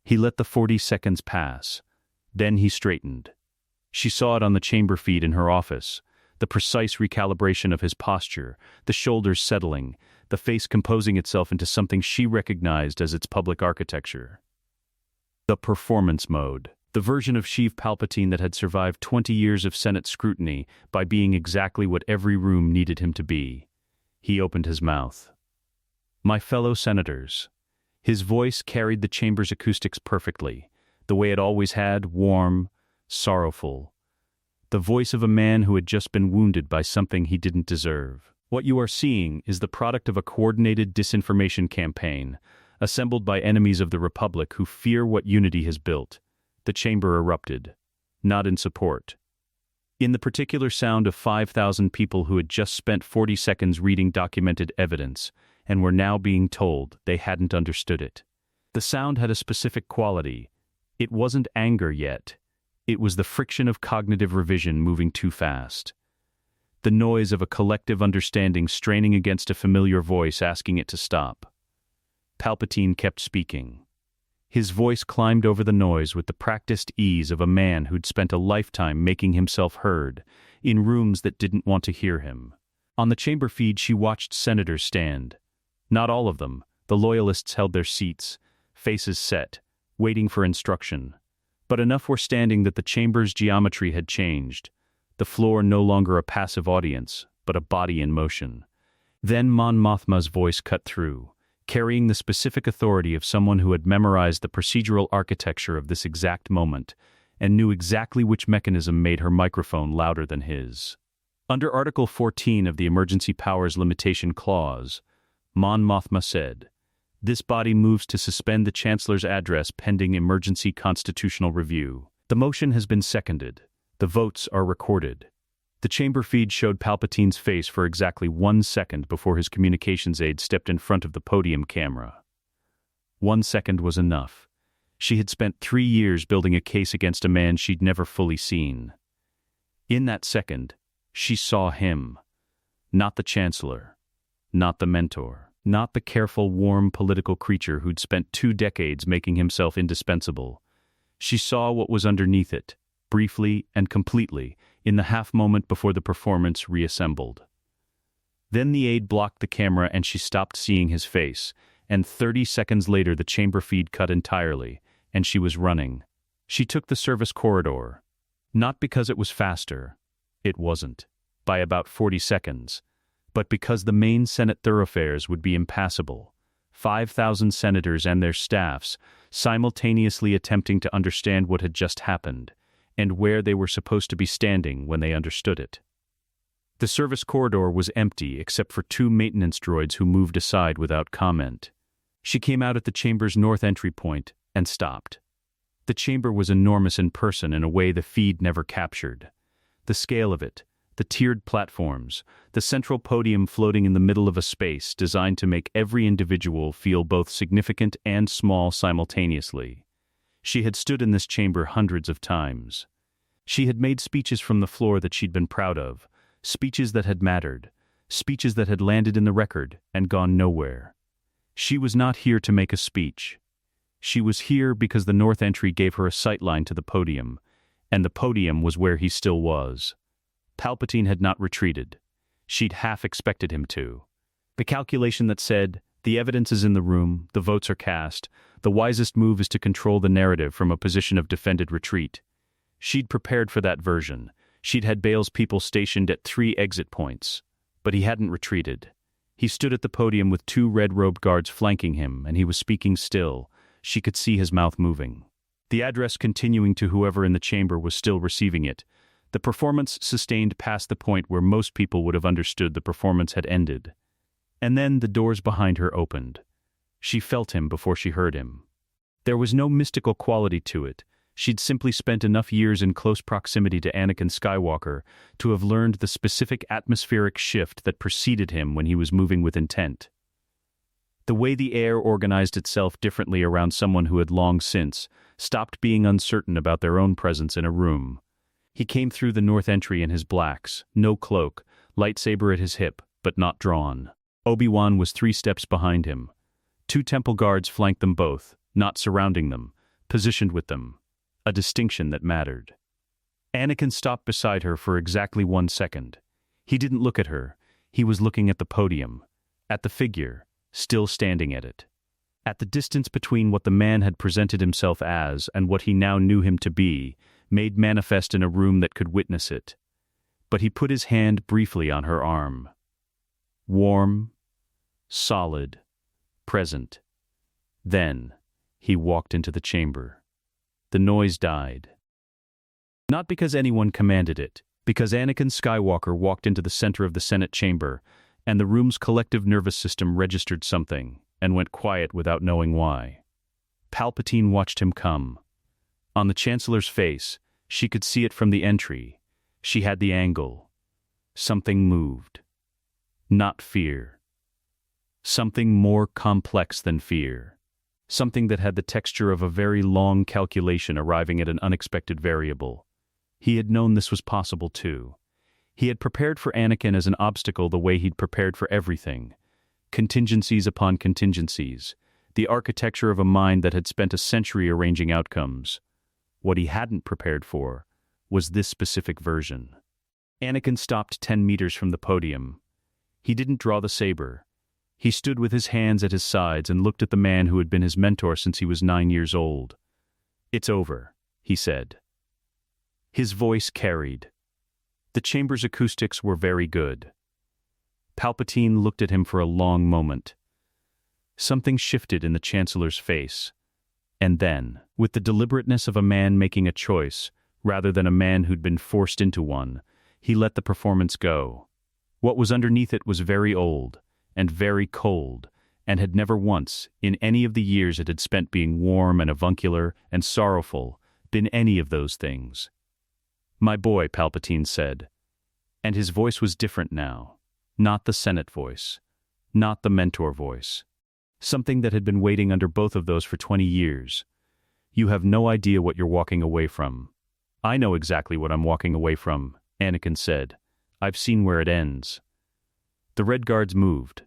He let the 40 seconds pass. Then he straightened. She saw it on the chamber feed in her office, the precise recalibration of his posture, the shoulders settling, the face composing itself into something she recognized as its public architecture. The performance mode, the version of Sheev Palpatine that had survived 20 years of Senate scrutiny by being exactly what every room needed him to be. He opened his mouth. "My fellow senators." His voice carried the chamber's acoustics perfectly, the way it always had, warm, sorrowful. The voice of a man who had just been wounded by something he didn't deserve. "What you are seeing is the product of a coordinated disinformation campaign, assembled by enemies of the Republic who fear what unity has built." The chamber erupted, not in support. In the particular sound of 5,000 people who had just spent 40 seconds reading documented evidence, and were now being told they hadn't understood it. The sound had a specific quality. It wasn't anger yet. It was the friction of cognitive revision moving too fast. The noise of a collective understanding straining against a familiar voice asking it to stop. Palpatine kept speaking. His voice climbed over the noise with the practiced ease of a man who'd spent a lifetime making himself heard, in rooms that didn't want to hear him. On the chamber feed she watched senators stand. Not all of them. The loyalists held their seats, faces set, waiting for instruction. But enough were standing that the chamber's geometry had changed, the floor no longer a passive audience, but a body in motion. Then Mon Mothma's voice cut through, carrying the specific authority of someone who had memorized the procedural architecture of this exact moment, and knew exactly which mechanism made her microphone louder than his. Under Article 14 of the Emergency Powers Limitation Clause, Mon Mothma said, "This body moves to suspend the Chancellor's address pending emergency constitutional review." The motion has been seconded. The votes are recorded. The chamber feed showed Palpatine's face for exactly 1 second before his communications aide stepped in front of the podium camera. 1 second was enough. She had spent 3 years building a case against a man she'd never fully seen. In that second, she saw him. Not the Chancellor. Not the mentor. Not the careful, warm political creature who'd spent 2 decades making himself indispensable. She saw what was underneath it, briefly and completely, in the half-moment before the performance reassembled. Then the aide blocked the camera and she stopped seeing his face, and 30 seconds later the chamber feed cut entirely, and she was running. She took the service corridor. Not because it was faster. It wasn't. By about 40 seconds. But because the main Senate thoroughfares would be impassable. 5,000 senators and their staffs simultaneously attempting to understand what had just happened, and where they were supposed to be standing when they understood it. The service corridor was empty except for 2 maintenance droids who moved aside without comment. She came out at the chamber's north entry point and stopped. The chamber was enormous in person in a way the feed never captured. The scale of it, the tiered platforms, the central podium floating in the middle of a space designed to make every individual feel both significant and small simultaneously. She had stood in this chamber hundreds of times. She had made speeches from the floor that she'd been proud of, speeches that had mattered, speeches that had landed in the record and gone nowhere. She was not here to make a speech. She was here because the north entry gave her a sightline to the podium, and the podium was where he still was. Palpatine had not retreated. She'd half expected him to. The calculation that said, the evidence is in the room, the votes are cast, the wisest move is to control the narrative from a position of defended retreat. She'd prepared for that version. She'd had Bale's people stationed at 3 exit points. But he hadn't retreated. He stood at the podium with 2 red-robed guards flanking him, and he was speaking still. She could see his mouth moving. The address continuing to whoever in the chamber was still receiving it. The performance sustained past the point where most people would have understood the performance had ended. And then the doors behind her opened. She felt him before she heard him. There was no mystical quality to it. She'd simply spent enough years in close proximity to Anakin Skywalker to have learned the specific atmospheric shift that preceded him when he was moving with intent. The way the air organized itself differently around someone who had long since stopped being uncertain about their own presence in a room. He came through the north entry in his blacks, no cloak, lightsaber at his hip, but not drawn. Obi-Wan was 3 steps behind him. 2 temple guards flanked them both, not surrounding them, positioned with them. A distinction that mattered. Anakin stopped beside her for exactly 1 second. He didn't look at her. He was looking at the podium, at the figure, still standing at it. At the distance between what the man had presented himself as and what he now knew him to be, made manifest in a room that could witness it. But he put his hand briefly on her arm. Warm, solid, present. Then, he walked into the chamber. The noise died. Not because anyone commanded it, because Anakin Skywalker walked into the center of the Senate chamber, and the room's collective nervous system registered something, and went quiet without knowing why. Palpatine watched him come. On the Chancellor's face, she could see it from the entry. She had the angle. Something moved. Not fear. Something more complex than fear. Something that had the texture of a very long calculation arriving at an unexpected variable. He had known this was possible too. He had prepared for Anakin as an obstacle the way he'd prepared for everything. Contingencies upon contingencies. The architecture of a mind that had spent a century arranging outcomes. What he hadn't prepared for was this specific version. Anakin stopped 10 meters from the podium. He didn't draw the saber. He stood with his hands at his sides and looked at the man who had been his mentor since he was 9 years old. "It's over," he said. His voice carried. The chamber's acoustics were very good. Palpatine looked at him for a long moment. Something shifted in the Chancellor's face. And then, with the deliberateness of a man making a choice, rather than a man who'd been forced into one, he let the performance go. What was underneath it was very old, and very cold, and had never once, in any of the years it had spent being warm and avuncular and sorrowful, been any of those things. "My boy," Palpatine said. And his voice was different now. Not the Senate voice. Not the mentor voice. Something that had been waiting under both of those for 20 years. "You have no idea what you're walking away from." "I know exactly what I'm walking away from," Anakin said. "I've seen where it ends." The Red Guards moved.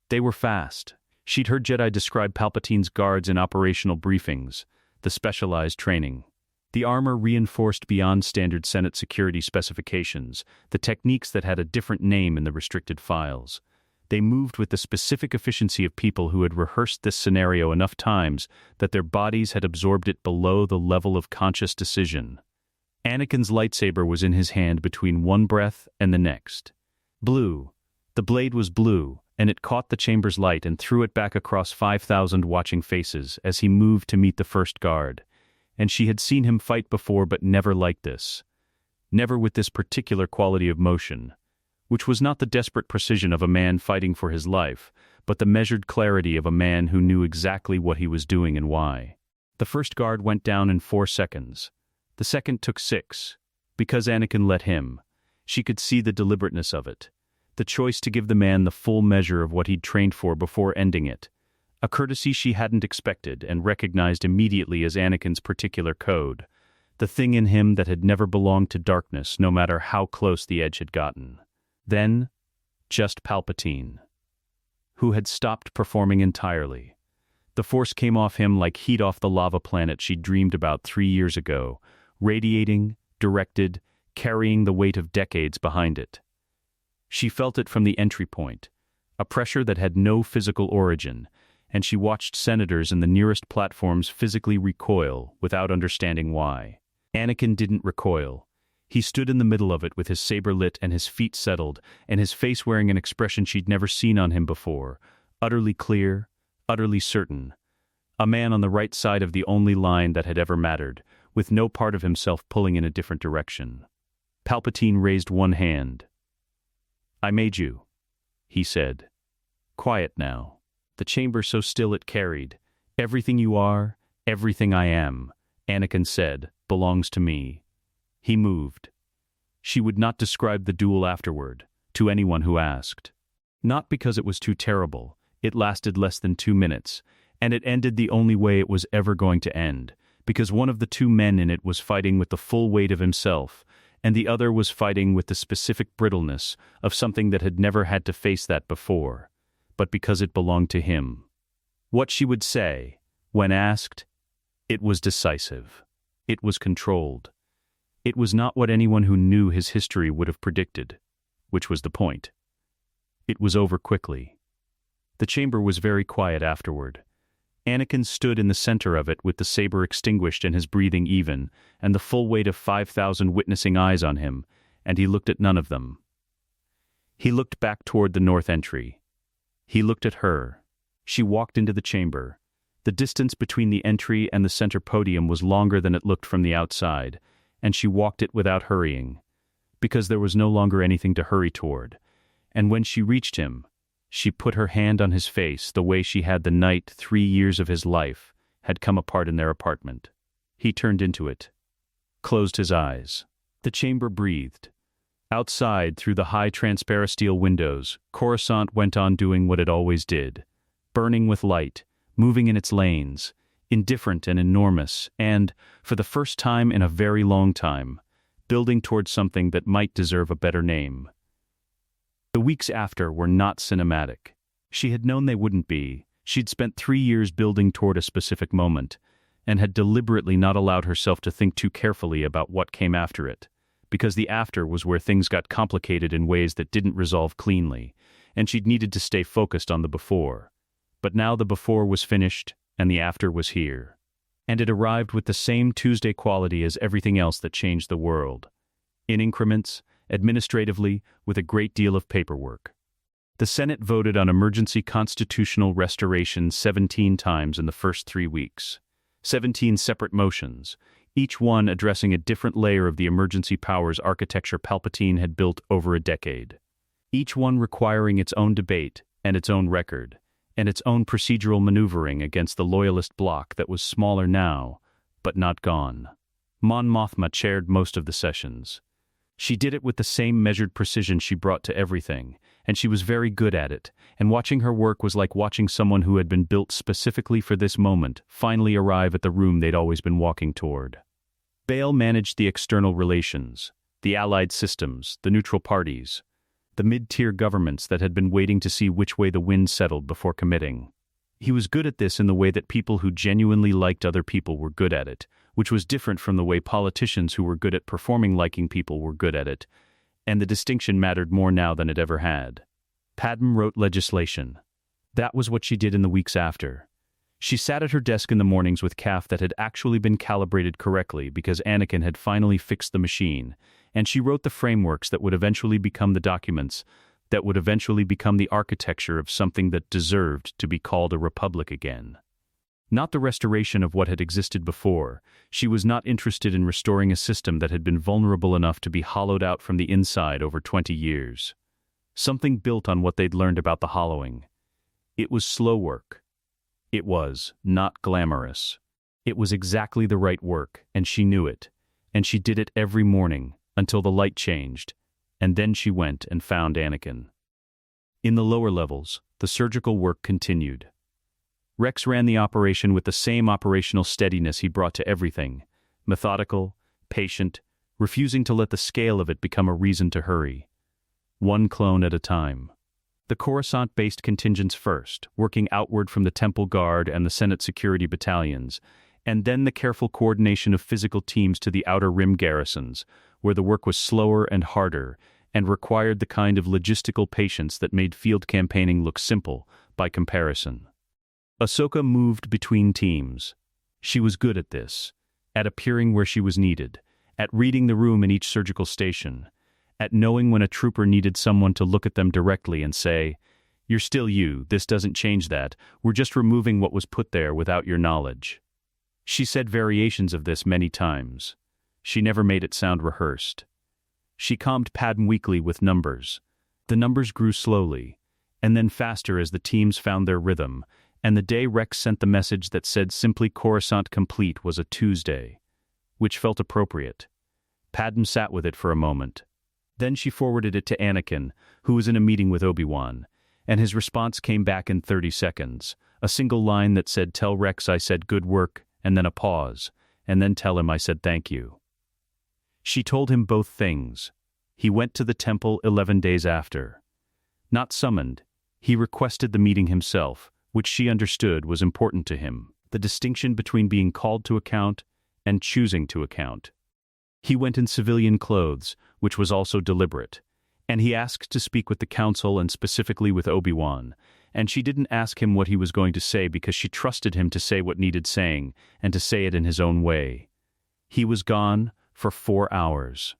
They were fast. She'd heard Jedi describe Palpatine's guards in operational briefings, the specialized training. The armor reinforced beyond standard Senate security specifications, the techniques that had a different name in the restricted files. They moved with the specific efficiency of people who had rehearsed this scenario enough times that their bodies had absorbed it below the level of conscious decision. Anakin's lightsaber was in his hand between one breath and the next. Blue. The blade was blue, and it caught the chamber's light and threw it back across 5,000 watching faces as he moved to meet the first guard. And she had seen him fight before, but never like this. Never with this particular quality of motion. which was not the desperate precision of a man fighting for his life, but the measured clarity of a man who knew exactly what he was doing and why. The first guard went down in 4 seconds. The second took 6. Because Anakin let him. She could see the deliberateness of it. The choice to give the man the full measure of what he'd trained for before ending it. A courtesy she hadn't expected and recognized immediately as Anakin's particular code. The thing in him that had never belonged to darkness, no matter how close the edge had gotten. Then, just Palpatine, who had stopped performing entirely. The Force came off him like heat off the lava planet she'd dreamed about 3 years ago, radiating, directed, carrying the weight of decades behind it. She felt it from the entry point, a pressure that had no physical origin, and she watched senators in the nearest platforms physically recoil without understanding why. Anakin didn't recoil. He stood in the middle of it with his saber lit and his feet settled, and his face wearing an expression she'd never seen on him before, utterly clear, utterly certain. A man on the right side of the only line that had ever mattered, with no part of himself pulling in a different direction. Palpatine raised one hand. "I made you," he said. "Quiet now." The chamber so still it carried. "Everything you are, everything I am," Anakin said, "belongs to me." He moved. She would not describe the duel afterward, to anyone who asked. Not because it was too terrible. It lasted less than 2 minutes, and it ended the only way it was ever going to end, because one of the 2 men in it was fighting with the full weight of himself, and the other was fighting with the specific brittleness of something that had never had to face that before, but because it belonged to him. What she would say, when asked, it was decisive. It was controlled. It was not what anyone who knew his history would have predicted, which was the point. It was over quickly. The chamber was very quiet afterward. Anakin stood in the center of it with the saber extinguished and his breathing even, and the full weight of 5,000 witnessing eyes on him, and he looked at none of them. He looked back toward the north entry. He looked at her. She walked into the chamber. The distance between the entry and the center podium was longer than it looked from the outside, and she walked it without hurrying, because there was no longer anything to hurry toward. And when she reached him, she put her hand on his face the way she had the night 3 years of his life had come apart in their apartment. He turned into it, closed his eyes. The chamber breathed. Outside, through the high transparisteel windows, Coruscant went on doing what it always did, burning with light, moving in its lanes, indifferent and enormous, and, for the first time in a very long time, building toward something that might deserve a better name. The weeks after were not cinematic. She had known they wouldn't be. She'd spent 3 years building toward a specific moment, and had deliberately not allowed herself to think too carefully about what came after it, because the after was where things got complicated in ways that didn't resolve cleanly, and she'd needed to stay focused on the before. But now the before was finished, and the after was here. And it arrived with the same Tuesday quality as everything else that changed the world. In increments, administratively, with a great deal of paperwork. The Senate voted on emergency constitutional restoration 17 times in the first 3 weeks. 17 separate motions, each one addressing a different layer of the emergency powers architecture Palpatine had built over a decade. Each one requiring its own debate and its own record, and its own procedural maneuvering against the loyalist bloc that was smaller now, but not gone. Mon Mothma chaired most of the sessions. She did it with the same measured precision she brought to everything, and she was very good at it, and watching her work was like watching someone who had been built specifically for this moment finally arrive at the room they'd always been walking toward. Bail managed the external relations, the allied systems, the neutral parties, the mid-tier governments that had been waiting to see which way the wind settled before committing. He was good at this in the way that people who genuinely liked other people were good at it, which was different from the way politicians who were good at performing liking people were good at it, and the distinction mattered more now than it ever had. Padmé wrote legislation. That was what she did in the weeks after. She sat at her desk in the mornings with CAF that had actually been calibrated correctly because Anakin had finally fixed the machine, and she wrote the frameworks that would eventually become the documents, that would eventually become the architecture of something that deserved to be called a republic again. Not the restoration of what had existed before. She was not interested in restoring a system that had been vulnerable enough to be hollowed out from the inside over 20 years. something built on what they'd learned about the hollowing. It was slow work. It was not glamorous. It was exactly the right work, and she knew it, and she did it every morning until the light changed, and then she went and found Anakin. In the lower levels, the surgical work continued. Rex ran the operation with the same operational steadiness he brought to everything, methodical, patient, refusing to let the scale of it become a reason to hurry. One clone at a time. The Coruscant-based contingents first, working outward from the Temple Guard and the Senate security battalions, and then the careful coordination of physical teams to the Outer Rim garrisons, where the work was slower and harder, and required the kind of logistical patience that made field campaigning look simple by comparison. Ahsoka moved between teams. She was good at this, at appearing where she was needed, at reading the room in each surgical station, at knowing when a trooper needed someone to look at them directly and say, "You're still you, this doesn't change that, we're just removing what was put there without your knowledge." She said variations of this many times. She never made it sound rehearsed. She calmed Padmé weekly with numbers. The numbers grew slowly, and then faster as the teams found their rhythm, and the day Rex sent the message that said simply Coruscant complete was a Tuesday, which felt appropriate. Padmé sat with it for a moment. Then she forwarded it to Anakin, who was in a meeting with Obi-Wan, and his response came back in 30 seconds, a single line that said, "Tell Rex I said good work," and then a pause, and then "Tell him I said thank you." She told him both things. He went to the temple 11 days after. Not summoned, he requested the meeting himself, which she understood was important to him, the distinction between being called to account and choosing to account. He went in civilian clothes, which was also deliberate, and he asked to speak with the council and specifically with Obi-Wan, and she didn't ask him what he was going to say because she trusted him to say what needed saying, and to say it in his own way. He was gone for 4 hours.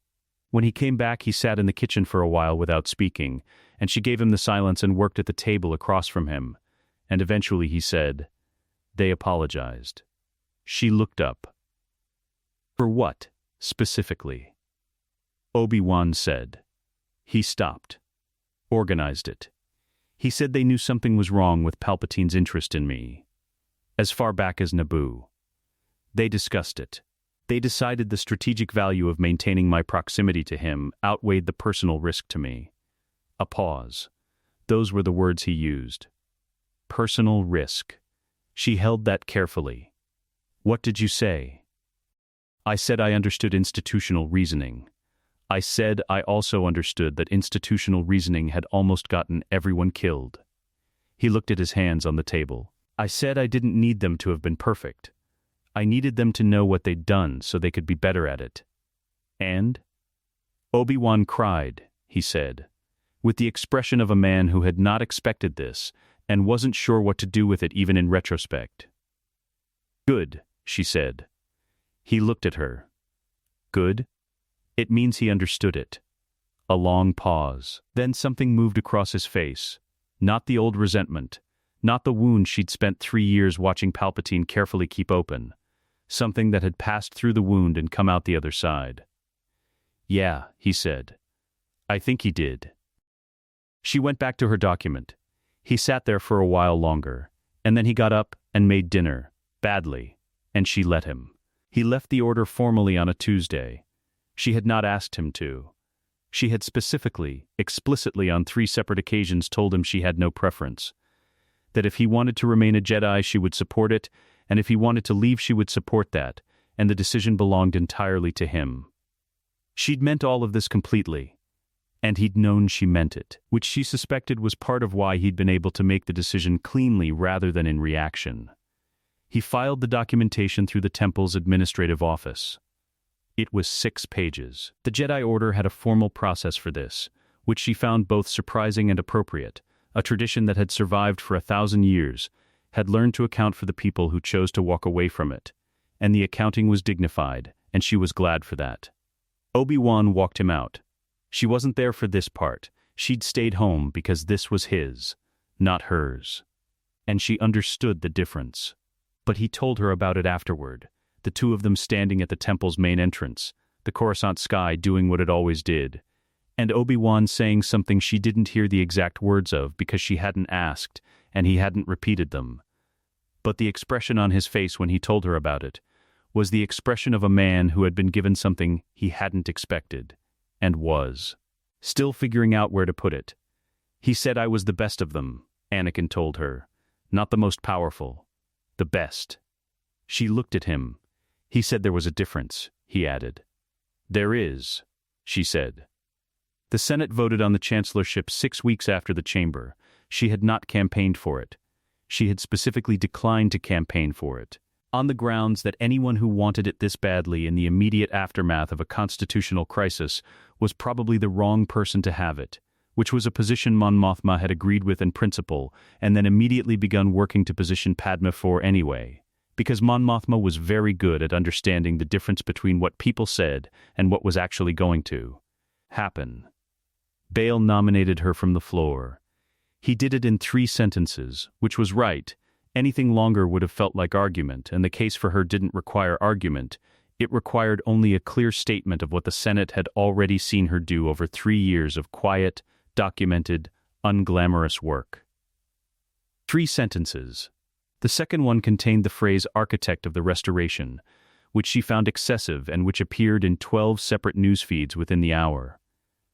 When he came back, he sat in the kitchen for a while without speaking, and she gave him the silence and worked at the table across from him, and eventually he said, "They apologized." She looked up. "For what, specifically?" Obi-Wan said. He stopped. Organized it. He said they knew something was wrong with Palpatine's interest in me. As far back as Naboo. They discussed it. They decided the strategic value of maintaining my proximity to him outweighed the personal risk to me. A pause. Those were the words he used. Personal risk. She held that carefully. "What did you say?" "I said I understood institutional reasoning. I said I also understood that institutional reasoning had almost gotten everyone killed." He looked at his hands on the table. "I said I didn't need them to have been perfect. I needed them to know what they'd done so they could be better at it." "And?" "Obi-Wan cried," he said, with the expression of a man who had not expected this and wasn't sure what to do with it even in retrospect. "Good," she said. He looked at her. "Good? It means he understood it." A long pause. Then something moved across his face. Not the old resentment. Not the wound she'd spent 3 years watching Palpatine carefully keep open. Something that had passed through the wound and come out the other side. "Yeah," he said. "I think he did." She went back to her document. He sat there for a while longer, and then he got up and made dinner, badly, and she let him. He left the order formally on a Tuesday. She had not asked him to. She had specifically, explicitly on 3 separate occasions told him she had no preference. That if he wanted to remain a Jedi, she would support it, and if he wanted to leave, she would support that, and the decision belonged entirely to him. She'd meant all of this completely, and he'd known she meant it, which she suspected was part of why he'd been able to make the decision cleanly rather than in reaction. He filed the documentation through the temple's administrative office. It was 6 pages. The Jedi Order had a formal process for this, which she found both surprising and appropriate, a tradition that had survived for 1,000 years, had learned to account for the people who chose to walk away from it, and the accounting was dignified, and she was glad for that. Obi-Wan walked him out. She wasn't there for this part. She'd stayed home because this was his, not hers. And she understood the difference. But he told her about it afterward, the 2 of them standing at the temple's main entrance, the Coruscant sky doing what it always did, And Obi-Wan saying something she didn't hear the exact words of because she hadn't asked, and he hadn't repeated them. But the expression on his face when he told her about it was the expression of a man who had been given something he hadn't expected, and was still figuring out where to put it. He said I was the best of them, Anakin told her. Not the most powerful. The best. She looked at him. He said there was a difference, he added. There is, she said. The Senate voted on the chancellorship 6 weeks after the chamber. She had not campaigned for it. She had specifically declined to campaign for it, on the grounds that anyone who wanted it this badly in the immediate aftermath of a constitutional crisis was probably the wrong person to have it, which was a position Mon Mothma had agreed with in principle and then immediately begun working to position Padmé for anyway, because Mon Mothma was very good at understanding the difference between what people said and what was actually going to happen. Bail nominated her from the floor. He did it in 3 sentences, which was right. Anything longer would have felt like argument, and the case for her didn't require argument. It required only a clear statement of what the Senate had already seen her do over 3 years of quiet, documented, unglamorous work. 3 sentences. The second one contained the phrase architect of the restoration, which she found excessive and which appeared in 12 separate news feeds within the hour.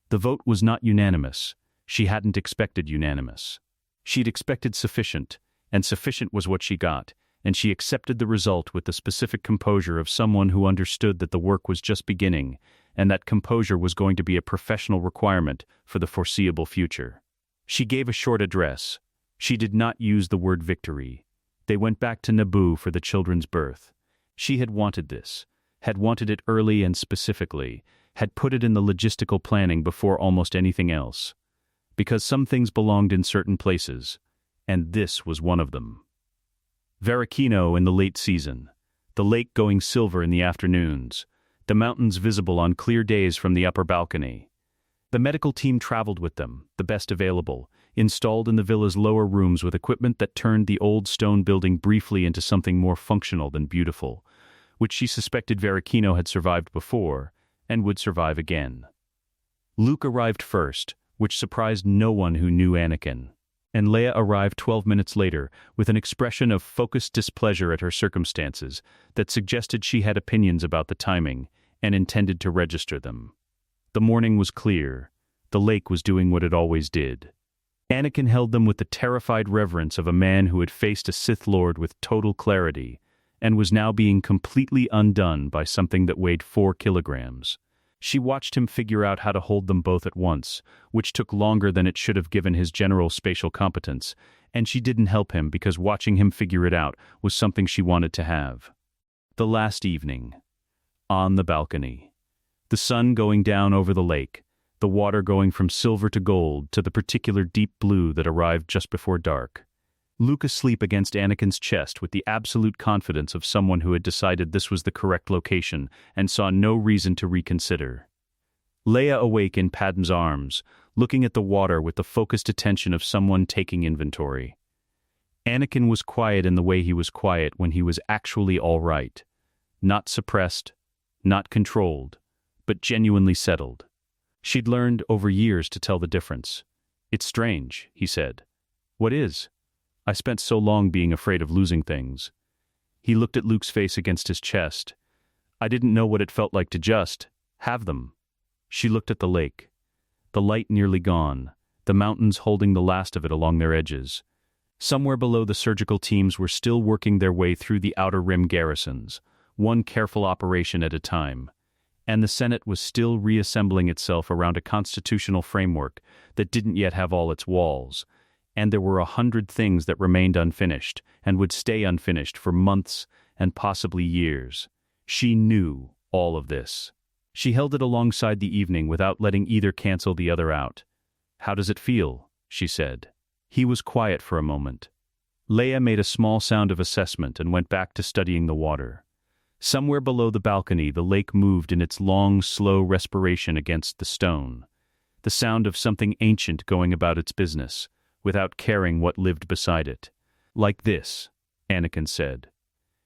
The vote was not unanimous. She hadn't expected unanimous. She'd expected sufficient, and sufficient was what she got, and she accepted the result with the specific composure of someone who understood that the work was just beginning, and that composure was going to be a professional requirement for the foreseeable future. She gave a short address. She did not use the word victory. They went back to Naboo for the children's birth. She had wanted this, had wanted it early and specifically, had put it in the logistical planning before almost anything else. Because some things belonged in certain places, and this was one of them. Varakino in the late season, the lake going silver in the afternoons, the mountains visible on clear days from the upper balcony. The medical team traveled with them, the best available, installed in the villa's lower rooms with equipment that turned the old stone building briefly into something more functional than beautiful, which she suspected Varakino had survived before, and would survive again. Luke arrived first, which surprised no one who knew Anakin, and Leia arrived 12 minutes later with an expression of focused displeasure at her circumstances that suggested she had opinions about the timing and intended to register them. The morning was clear. The lake was doing what it always did. Anakin held them with the terrified reverence of a man who had faced a Sith Lord with total clarity and was now being completely undone by something that weighed 4 kilograms. She watched him figure out how to hold them both at once, which took longer than it should have given his general spatial competence, and she didn't help him because watching him figure it out was something she wanted to have. The last evening. On the balcony. The sun going down over the lake, the water going from silver to gold to the particular deep blue that arrived just before dark. Luke asleep against Anakin's chest with the absolute confidence of someone who had decided this was the correct location and saw no reason to reconsider. Leia awake in Padmé's arms, looking at the water with the focused attention of someone taking inventory. Anakin was quiet in the way he was quiet when he was actually all right. Not suppressed, not controlled, but genuinely settled. She'd learned over years to tell the difference. "It's strange," he said. "What is?" "I spent so long being afraid of losing things." He looked at Luke's face against his chest. "I didn't know what it felt like to just have them." She looked at the lake. The light nearly gone, the mountains holding the last of it along their edges. Somewhere below, the surgical teams were still working their way through the outer rim garrisons, one careful operation at a time. And the Senate was still reassembling itself around a constitutional framework that didn't yet have all its walls. And there were 100 things that remained unfinished and would stay unfinished for months and possibly years. She knew all of this. She held it alongside the evening without letting either cancel the other out. "How does it feel?" she said. He was quiet for a moment. Leia made a small sound of assessment and went back to studying the water. Somewhere below the balcony, the lake moved in its long, slow respiration against the stone. The sound of something ancient going about its business, without caring what lived beside it. "Like this," Anakin said.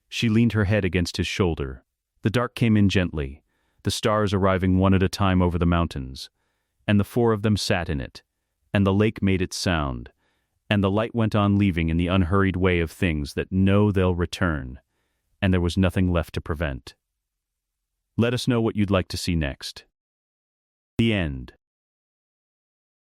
She leaned her head against his shoulder. The dark came in gently, the stars arriving one at a time over the mountains. and the four of them sat in it, and the lake made its sound, and the light went on leaving in the unhurried way of things that know they'll return, and there was nothing left to prevent. Let us know what you'd like to see next. The end.